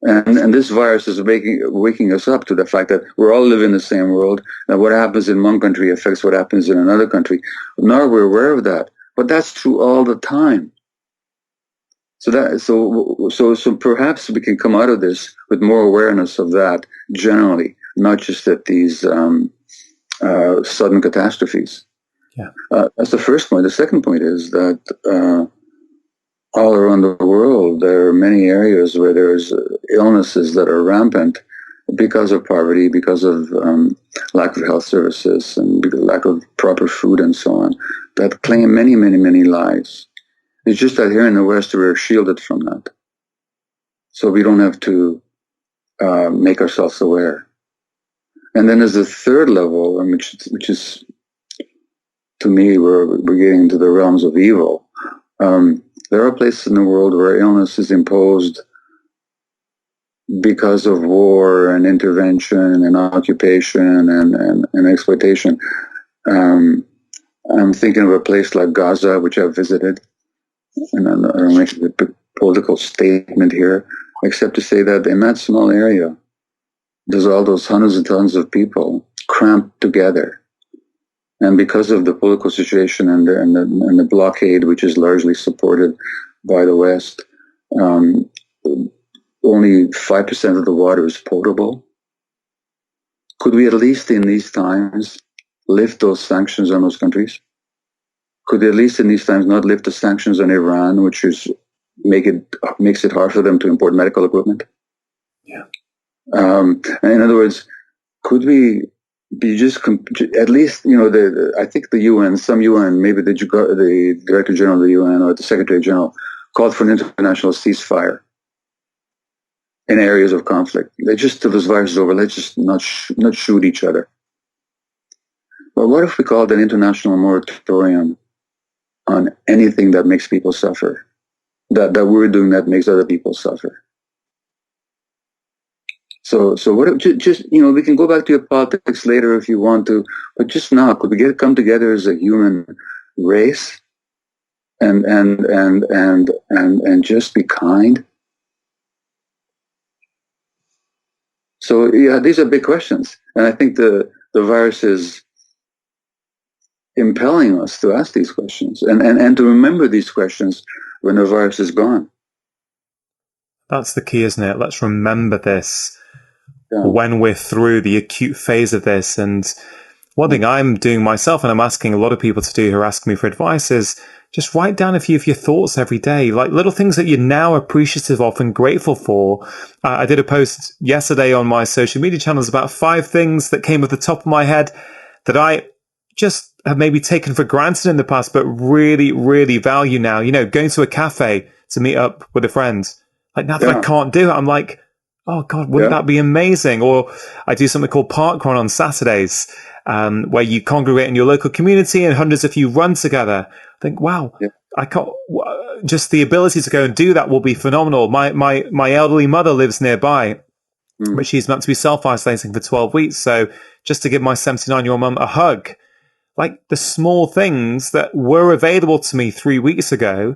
B: And this virus is waking us up to the fact that we're all living in the same world, that what happens in one country affects what happens in another country. Now we're aware of that, but that's true all the time. So perhaps we can come out of this with more awareness of that generally, not just at these sudden catastrophes.
A: Yeah.
B: That's the first point. The second point is that all around the world, there are many areas where there's illnesses that are rampant because of poverty, because of lack of health services, and because of lack of proper food and so on, that claim many, many, many lives. It's just that here in the West, we're shielded from that. So we don't have to make ourselves aware. And then there's a third level, which is, to me, we're getting into the realms of evil. There are places in the world where illness is imposed because of war and intervention and occupation and exploitation. I'm thinking of a place like Gaza, which I've visited, and I don't make a political statement here, except to say that in that small area, there's all those hundreds and thousands of people cramped together. And because of the political situation and the blockade, which is largely supported by the West, only 5% of the water is potable. Could we at least in these times lift those sanctions on those countries? Could we at least in these times not lift the sanctions on Iran, which makes it hard for them to import medical equipment?
A: Yeah.
B: In other words, could we be just at least, I think the UN, some UN, maybe the Director General of the UN or the Secretary General called for an international ceasefire in areas of conflict. Let's just, till this virus is over, let's just not shoot each other. But what if we called an international moratorium on anything that makes people suffer, that we're doing that makes other people suffer? So what if just we can go back to your politics later if you want to, but just now, could we come together as a human race and just be kind? So yeah, these are big questions, and I think the virus is impelling us to ask these questions and to remember these questions when the virus is gone.
A: That's the key, isn't it? Let's remember this.
B: Yeah.
A: When we're through the acute phase of this. And one thing I'm doing myself, and I'm asking a lot of people to do who are asking me for advice, is just write down a few of your thoughts every day, like little things that you're now appreciative of and grateful for. I did a post yesterday on my social media channels about 5 things that came at the top of my head that I just have maybe taken for granted in the past, but really, really value now. Going to a cafe to meet up with a friend. Like now that I can't do it, I'm like, oh God, wouldn't that be amazing? Or I do something called Parkrun on Saturdays, where you congregate in your local community and hundreds of you run together. I think, wow, I can't. Just the ability to go and do that will be phenomenal. My elderly mother lives nearby, but she's meant to be self-isolating for 12 weeks. So just to give my 79-year-old mum a hug, like the small things that were available to me 3 weeks ago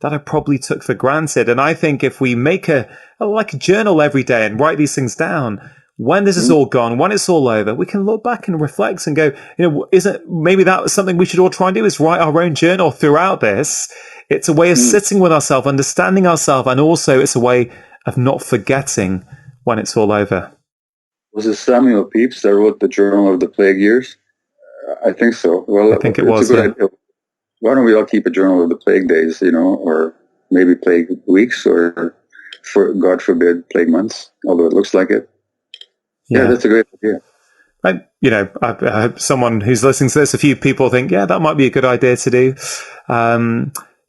A: that I probably took for granted. And I think if we make a journal every day and write these things down, when this is all gone, when it's all over, we can look back and reflect and go, isn't maybe that was something we should all try and do, is write our own journal throughout this. It's a way of sitting with ourselves, understanding ourselves, and also it's a way of not forgetting when it's all over.
B: Was it Samuel Pepys that wrote the Journal of the Plague Years? I think so. Well,
A: I think it was.
B: It's a good idea. Why don't we all keep a journal of the plague days, or maybe plague weeks or for God forbid, plague months, although it looks like it. Yeah, that's a great idea.
A: I hope someone who's listening to this, a few people think, yeah, that might be a good idea to do.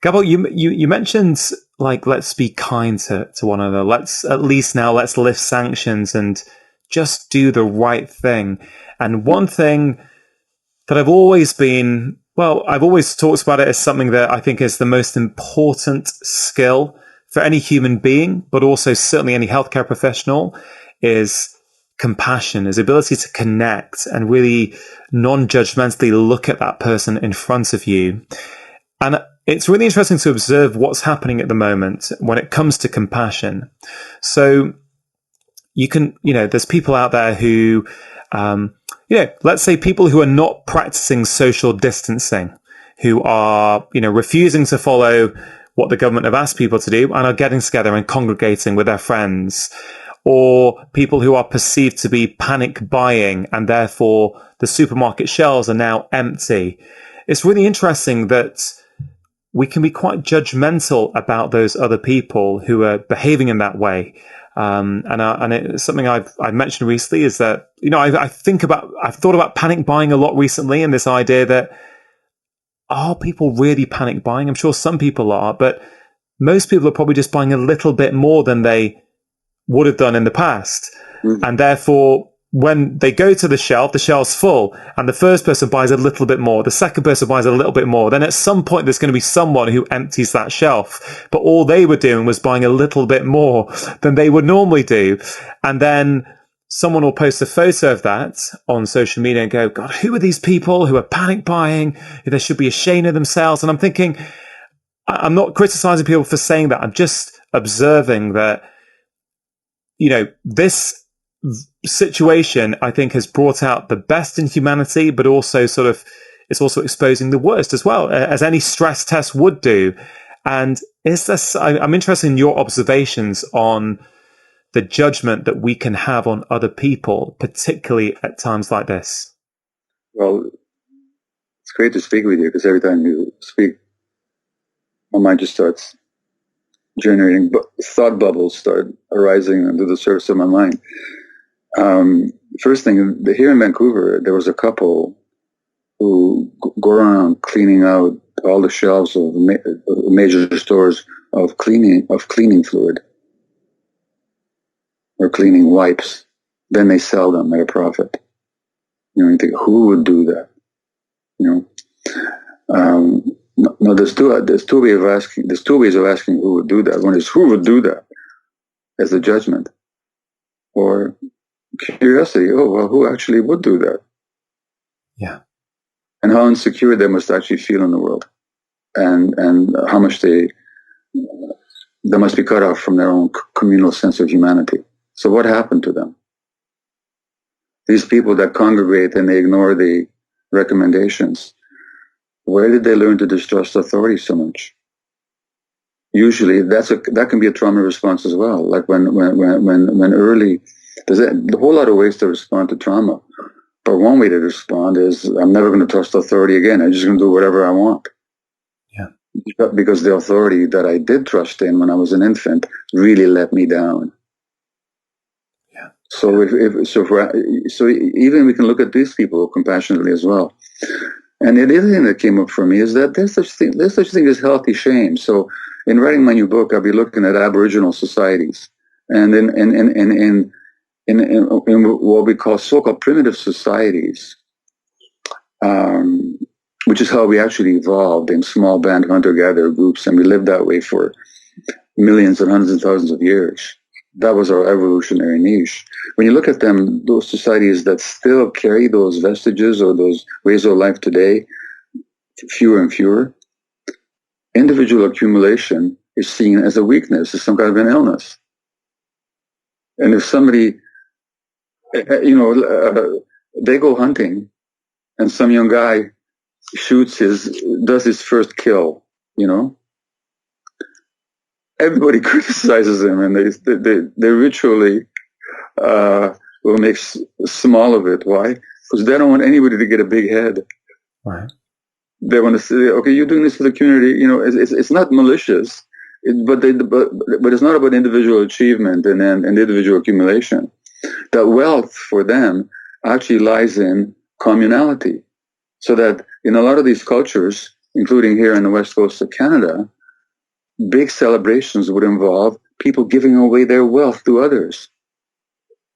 A: Gabor, you mentioned, like, let's be kind to one another. Let's lift sanctions and just do the right thing. And one thing that I've always talked about it as something that I think is the most important skill for any human being, but also certainly any healthcare professional, is compassion, is ability to connect and really non-judgmentally look at that person in front of you. And it's really interesting to observe what's happening at the moment when it comes to compassion. So there's people out there who, let's say people who are not practicing social distancing, who are, refusing to follow what the government have asked people to do and are getting together and congregating with their friends, or people who are perceived to be panic buying and therefore the supermarket shelves are now empty. It's really interesting that we can be quite judgmental about those other people who are behaving in that way. And it's something I've mentioned recently is that, I've thought about panic buying a lot recently, and this idea that, are people really panic buying? I'm sure some people are, but most people are probably just buying a little bit more than they would have done in the past. Mm-hmm. And therefore, when they go to the shelf's full, and the first person buys a little bit more, the second person buys a little bit more, then at some point there's going to be someone who empties that shelf. But all they were doing was buying a little bit more than they would normally do. And then someone will post a photo of that on social media and go, God, who are these people who are panic buying? They should be ashamed of themselves. And I'm thinking, I'm not criticizing people for saying that. I'm just observing that, this situation, I think, has brought out the best in humanity, but also it's also exposing the worst as well, as any stress test would do. And I'm interested in your observations on the judgment that we can have on other people, particularly at times like this.
B: Well, it's great to speak with you, because every time you speak, my mind just starts generating, thought bubbles start arising under the surface of my mind. First thing, here in Vancouver, there was a couple who go around cleaning out all the shelves of major stores of cleaning fluid or cleaning wipes. Then they sell them at a profit. You think, who would do that? No, there's two ways of asking who would do that. One is, who would do that, as a judgment, or curiosity. Oh, well, who actually would do that?
A: Yeah.
B: And how insecure they must actually feel in the world, and how much they must be cut off from their own communal sense of humanity. So what happened to them? These people that congregate and they ignore the recommendations, where did they learn to distrust authority so much? Usually, that can be a trauma response as well. Like when early, there's a whole lot of ways to respond to trauma. But one way to respond is, I'm never going to trust authority again. I'm just going to do whatever I want. Yeah. Because the authority that I did trust in when I was an infant really let me down. Yeah. So even we can look at these people compassionately as well. And the other thing that came up for me is that there's such thing as healthy shame. So in writing my new book, I'll be looking at Aboriginal societies, and in what we call so-called primitive societies, which is how we actually evolved in small band hunter-gatherer groups, and we lived that way for millions and hundreds of thousands of years. That was our evolutionary niche. When you look at them, those societies that still carry those vestiges or those ways of life today, fewer and fewer, individual accumulation is seen as a weakness, as some kind of an illness. And if somebody, they go hunting, and some young guy does his first kill, everybody criticizes him, and they ritually will make small of it. Why? Because they don't want anybody to get a big head.
A: Right.
B: They want to say, okay, you're doing this for the community. It's not malicious. but it's not about individual achievement and individual accumulation. That wealth for them actually lies in communality. So that in a lot of these cultures, including here in the west coast of Canada, big celebrations would involve people giving away their wealth to others.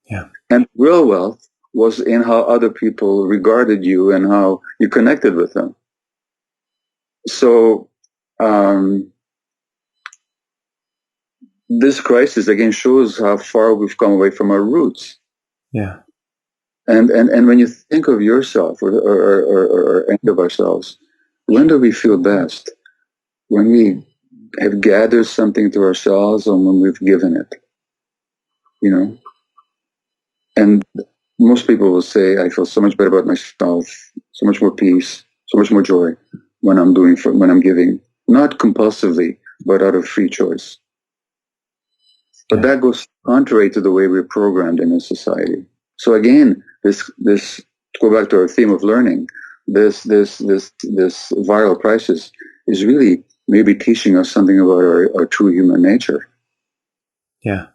A: Yeah.
B: And real wealth was in how other people regarded you and how you connected with them. So this crisis again shows how far we've come away from our roots.
A: Yeah.
B: And when you think of yourself or any of ourselves, when do we feel best? When we have gathered something to ourselves or when we've given it, you know? And most people will say, I feel so much better about myself, so much more peace, so much more joy when I'm giving, not compulsively, but out of free choice. But that goes contrary to the way we're programmed in a society. So again, this to go back to our theme of learning, this viral crisis is really maybe teaching us something about our true human nature.
A: Yeah.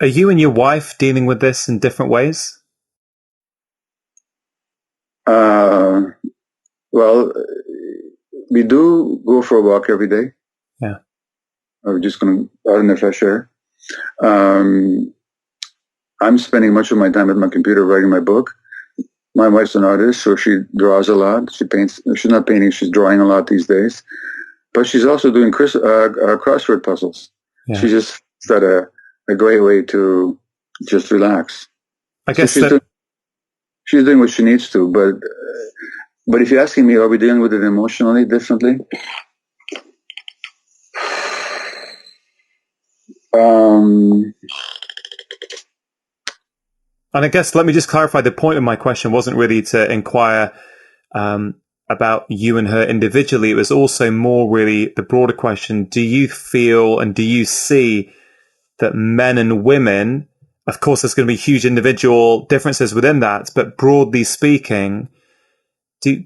A: Are you and your wife dealing with this in different ways?
B: Well, we do go for a walk every day.
A: Yeah.
B: We're just going to out in the fresh air. I'm spending much of my time at my computer writing my book. My wife's an artist, so she draws a lot. She paints. She's not painting, she's drawing a lot these days. But she's also doing crossword puzzles. Yeah. She just got a great way to just relax.
A: I guess
B: she's doing what she needs to. But if you're asking me, are we dealing with it emotionally differently?
A: And I guess let me just clarify, the point of my question wasn't really to inquire about you and her individually. It was also more really the broader question. Do you feel and do you see that men and women, of course, there's going to be huge individual differences within that, but broadly speaking,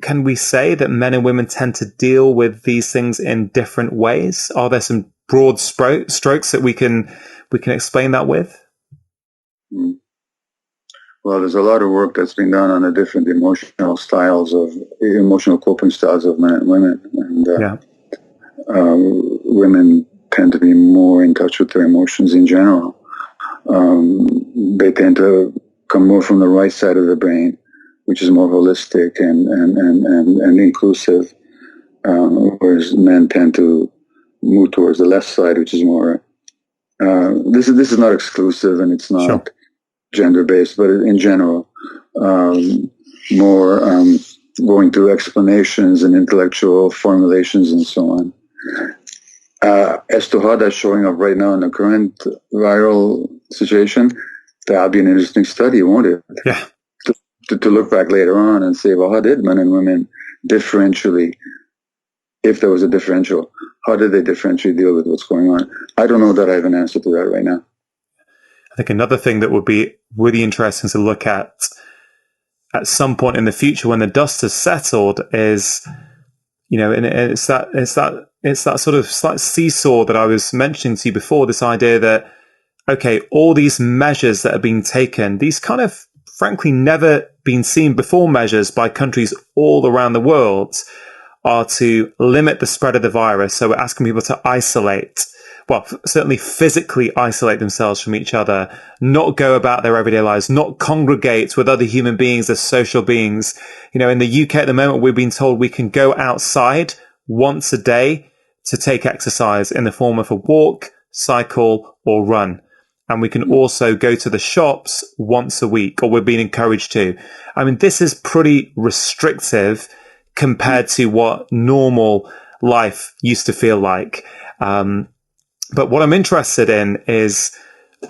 A: can we say that men and women tend to deal with these things in different ways? Are there some broad strokes that we can explain that with?
B: Well, there's a lot of work that's been done on the different emotional coping styles of men and women. And women tend to be more in touch with their emotions in general. They tend to come more from the right side of the brain, which is more holistic and inclusive, whereas men tend to move towards the left side, which is more. This is not exclusive, and it's not gender-based, but in general, more going through explanations and intellectual formulations and so on. As to how that's showing up right now in the current viral situation, that'll be an interesting study, won't it?
A: Yeah.
B: To look back later on and say, well, how did men and women differentially, if there was a differential, how did they differentially deal with what's going on? I don't know that I have an answer to that right now.
A: I think another thing that would be really interesting to look at some point in the future when the dust has settled is, and it's that sort of slight seesaw that I was mentioning to you before, this idea that, okay, all these measures that are being taken, these kind of frankly never been seen before measures by countries all around the world, are to limit the spread of the virus. So we're asking people to isolate, well, certainly physically isolate themselves from each other, not go about their everyday lives, not congregate with other human beings as social beings. In the UK at the moment, we've been told we can go outside once a day to take exercise in the form of a walk, cycle, or run. And we can also go to the shops once a week, or we're being encouraged to. I mean, this is pretty restrictive compared to what normal life used to feel like. But what I'm interested in is,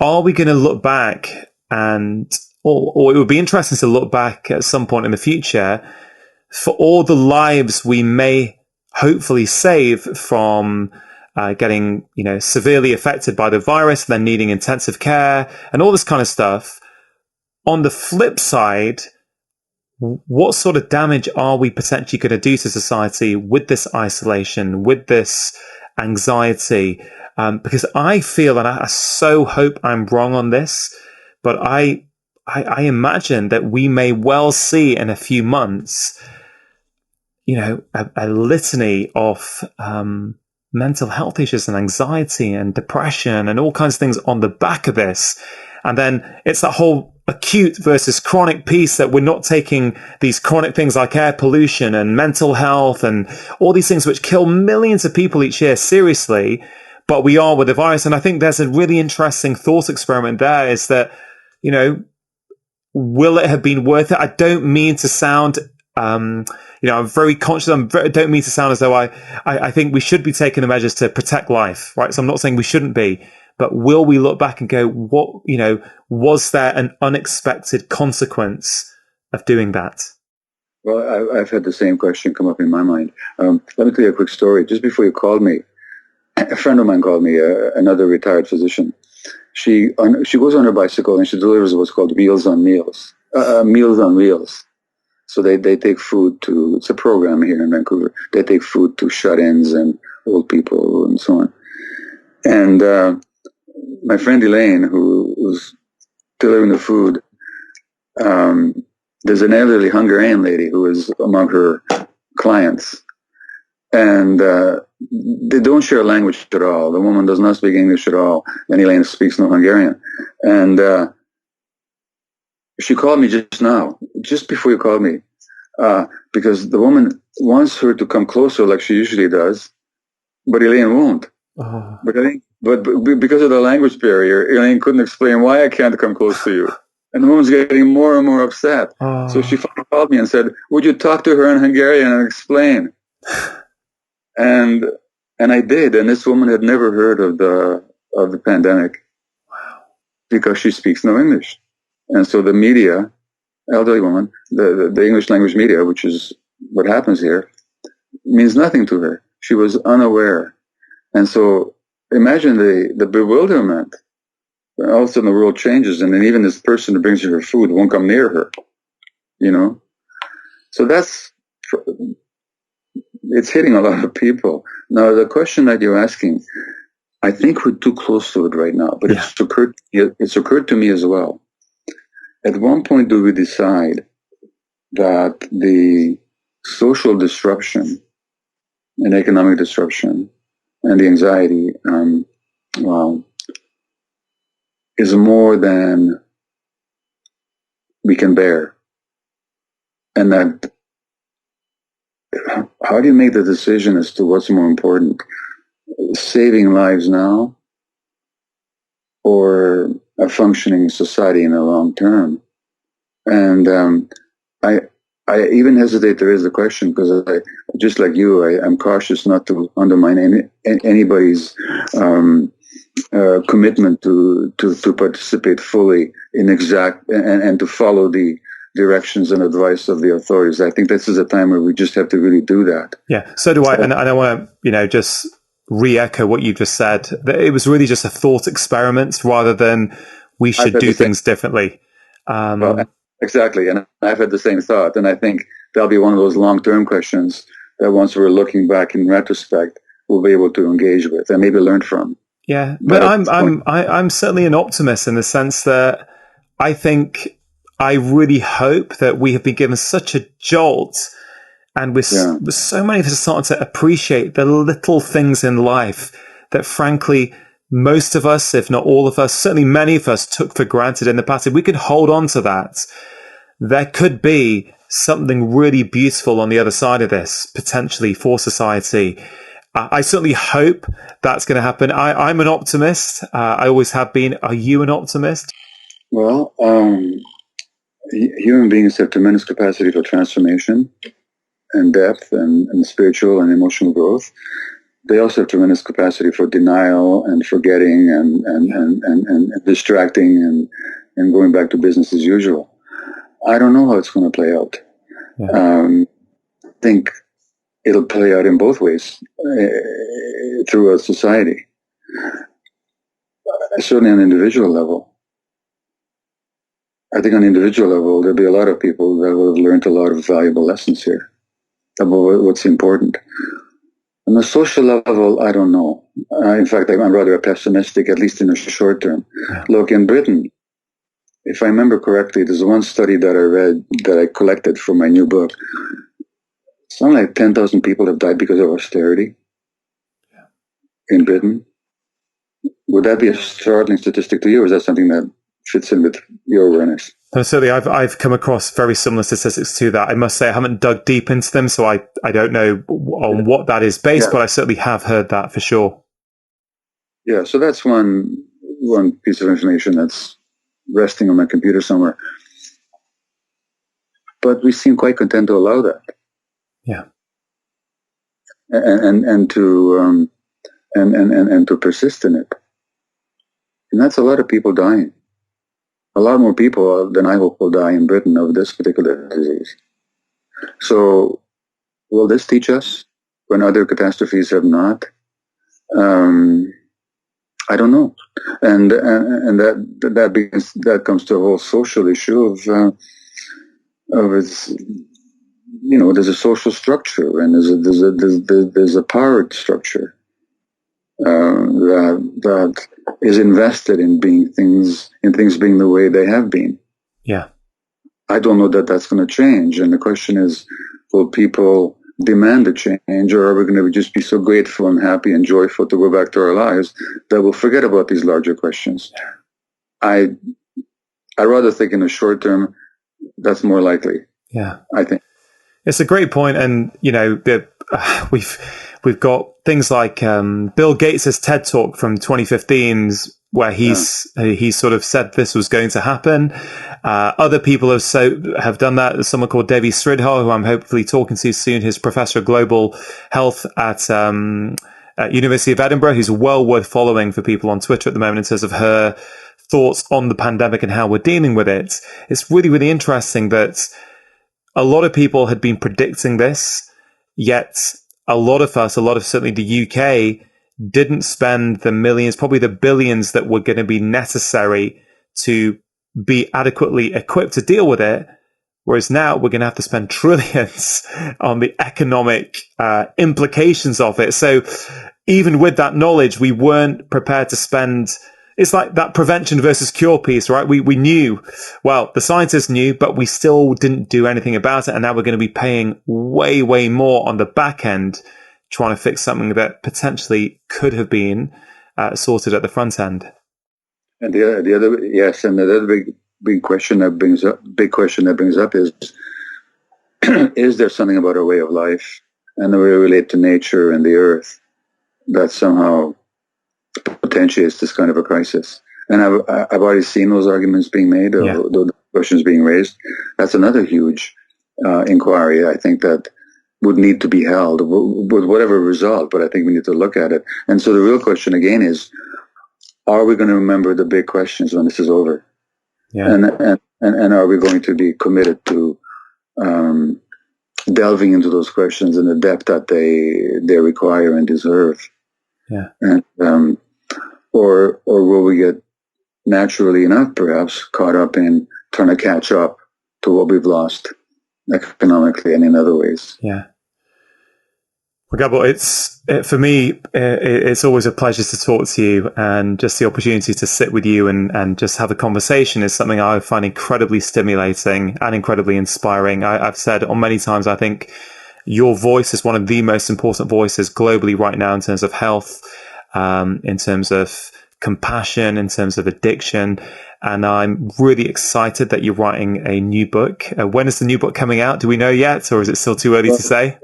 A: are we going to look back or it would be interesting to look back at some point in the future for all the lives we may hopefully save from getting, severely affected by the virus, then needing intensive care and all this kind of stuff. On the flip side, what sort of damage are we potentially going to do to society with this isolation, with this anxiety? Because I feel, and I so hope I'm wrong on this, but I imagine that we may well see in a few months, a litany of mental health issues and anxiety and depression and all kinds of things on the back of this. And then it's that whole acute versus chronic piece, that we're not taking these chronic things like air pollution and mental health and all these things which kill millions of people each year seriously, but we are with the virus. And I think there's a really interesting thought experiment there, is that, will it have been worth it? I don't mean to sound, I'm very conscious. I don't mean to sound as though I think we should be taking the measures to protect life, right? So I'm not saying we shouldn't be, but will we look back and go, was there an unexpected consequence of doing that?
B: Well, I've had the same question come up in my mind. Let me tell you a quick story. Just before you called me, a friend of mine called me, another retired physician. She goes on her bicycle and she delivers what's called Meals on Meals, Meals on Wheels. So they take food to, it's a program here in Vancouver. They take food to shut-ins and old people and so on. And my friend Elaine, who was delivering the food, there's an elderly Hungarian lady who is among her clients. And they don't share language at all. The woman does not speak English at all, and Elaine speaks no Hungarian. And she called me just now, just before you called me, because the woman wants her to come closer like she usually does, but Elaine won't. Oh. But because of the language barrier, Elaine couldn't explain why I can't come close to you. And the woman's getting more and more upset. Oh. So she called me and said, would you talk to her in Hungarian and explain? And I did, and this woman had never heard of the pandemic. Wow. Because she speaks no English. And so the media, elderly woman, the English language media, which is what happens here, means nothing to her. She was unaware. And so imagine the bewilderment. All of a sudden the world changes, and then even this person who brings her food won't come near her, So it's hitting a lot of people. Now, the question that you're asking, I think we're too close to it right now, but yeah. It's occurred to me as well. At one point, do we decide that the social disruption and economic disruption and the anxiety, is more than we can bear? And that, how do you make the decision as to what's more important? Saving lives now or a functioning society in the long term? And I even hesitate to raise the question because just like you, I'm cautious not to undermine anybody's commitment to participate fully in and to follow the directions and advice of the authorities. I think this is a time where we just have to really do that.
A: Yeah, so do I. And I want to, just re-echo what you just said. It was really just a thought experiment rather than we should do things differently.
B: Well, exactly. And I've had the same thought. And I think that'll be one of those long-term questions that once we're looking back in retrospect, we'll be able to engage with and maybe learn from.
A: Yeah, but I'm certainly an optimist in the sense that I really hope that we have been given such a jolt, and with so many of us starting to appreciate the little things in life that, frankly, most of us, if not all of us, certainly many of us took for granted in the past. If we could hold on to that, there could be something really beautiful on the other side of this, potentially, for society. I certainly hope that's going to happen. I'm an optimist. I always have been. Are you an optimist?
B: Well, human beings have tremendous capacity for transformation and depth and spiritual and emotional growth. They also have tremendous capacity for denial and forgetting and distracting and going back to business as usual. I don't know how it's going to play out. Yeah. I think it'll play out in both ways throughout society. Certainly on an individual level. I think on an individual level, there'll be a lot of people that will have learned a lot of valuable lessons here about what's important. On the social level, I don't know. In fact, I'm rather pessimistic, at least in the short term.
A: Yeah.
B: Look, in Britain, if I remember correctly, there's one study that I read that I collected for my new book. Something like 10,000 people have died because of austerity in Britain. Would that be a startling statistic to you, or is that something that fits in with your awareness?
A: No, certainly, I've come across very similar statistics to that. I must say I haven't dug deep into them, so I don't know on what that is based, but I certainly have heard that for sure.
B: Yeah, so that's one piece of information that's resting on my computer somewhere. But we seem quite content to allow that.
A: Yeah.
B: And to persist in it. And that's a lot of people dying. A lot more people than I hope will die in Britain of this particular disease. So, will this teach us when other catastrophes have not? I don't know. And that comes to a whole social issue of its, there's a social structure and there's a power structure that is invested in things being the way they have been.
A: Yeah.
B: I don't know that that's going to change. And the question is, will people demand a change, or are we going to just be so grateful and happy and joyful to go back to our lives that we'll forget about these larger questions? I rather think in the short term, that's more likely.
A: Yeah.
B: I think.
A: It's a great point. And, we've got things like Bill Gates' TED Talk from 2015 where he's sort of said this was going to happen. Other people have done that. There's someone called Devi Sridhar, who I'm hopefully talking to soon. His professor of global health at University of Edinburgh, who's well worth following for people on Twitter at the moment in terms of her thoughts on the pandemic and how we're dealing with it. It's really, really interesting that a lot of people had been predicting this, yet a lot of certainly the UK, didn't spend the millions, probably the billions that were going to be necessary to be adequately equipped to deal with it. Whereas now we're going to have to spend trillions on the economic implications of it. So even with that knowledge, we weren't prepared to spend. It's like that prevention versus cure piece, right? We knew, well, the scientists knew, but we still didn't do anything about it. And now we're going to be paying way, way more on the back end, trying to fix something that potentially could have been sorted at the front end. And
B: the other big question that brings up is is there something about our way of life and the way we relate to nature and the earth that somehow potentiates this kind of a crisis? And I've already seen those arguments being made, those questions being raised. That's another huge inquiry, I think, that would need to be held with whatever result, but I think we need to look at it. And so the real question again is, are we going to remember the big questions when this is over?
A: Yeah.
B: And are we going to be committed to delving into those questions in the depth that they require and deserve?
A: Yeah.
B: And or will we get naturally enough, perhaps, caught up in trying to catch up to what we've lost economically and in other ways?
A: Yeah. Well, Gabor, for me, it's always a pleasure to talk to you, and just the opportunity to sit with you and just have a conversation is something I find incredibly stimulating and incredibly inspiring. I've said on many times, I think your voice is one of the most important voices globally right now in terms of health, in terms of compassion, in terms of addiction. And I'm really excited that you're writing a new book. When is the new book coming out? Do we know yet, or is it still too early to say?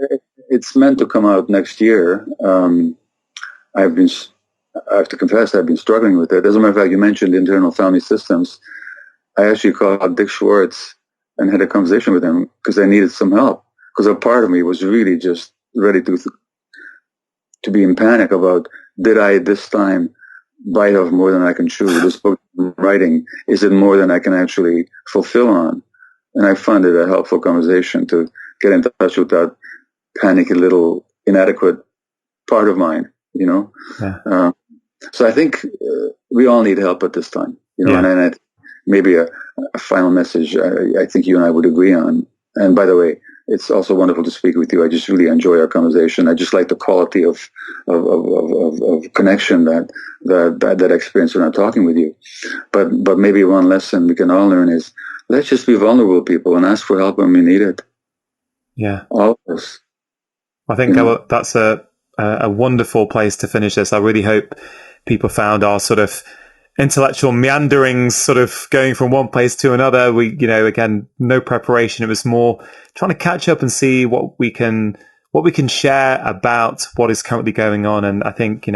B: It's meant to come out next year. I have to confess, I've been struggling with it. As a matter of fact, you mentioned internal family systems. I actually called Dick Schwartz and had a conversation with him because I needed some help. Because a part of me was really just ready to be in panic about, did I this time bite off more than I can chew? This book I'm writing, is it more than I can actually fulfill on? And I found it a helpful conversation to get in touch with that panicky little inadequate part of mine,
A: Yeah.
B: So I think we all need help at this time,
A: Yeah.
B: and maybe a final message I think you and I would agree on. And by the way, it's also wonderful to speak with you. I just really enjoy our conversation. I just like the quality of connection that experience when I'm talking with you. But maybe one lesson we can all learn is, let's just be vulnerable, people, and ask for help when we need it.
A: Yeah.
B: All of us.
A: I think that's a wonderful place to finish this. I really hope people found our sort of intellectual meanderings, sort of going from one place to another. We, again, no preparation. It was more trying to catch up and see what we can share about what is currently going on. And I think,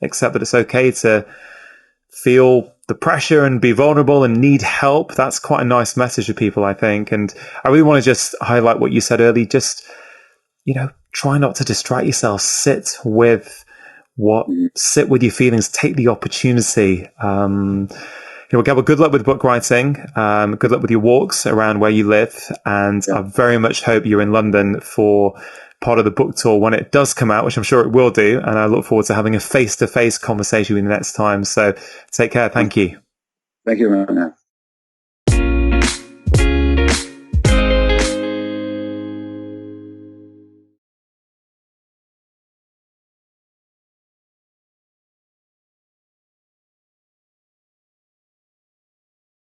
A: accept that it's okay to feel the pressure and be vulnerable and need help. That's quite a nice message for people, I think. And I really want to just highlight what you said earlier. Just, try not to distract yourself. Sit with your feelings. Take the opportunity. Gabor, good luck with book writing. Good luck with your walks around where you live. And I very much hope you're in London for part of the book tour when it does come out, which I'm sure it will do. And I look forward to having a face-to-face conversation with you next time. So take care. Thank you.
B: Thank you, Rangan.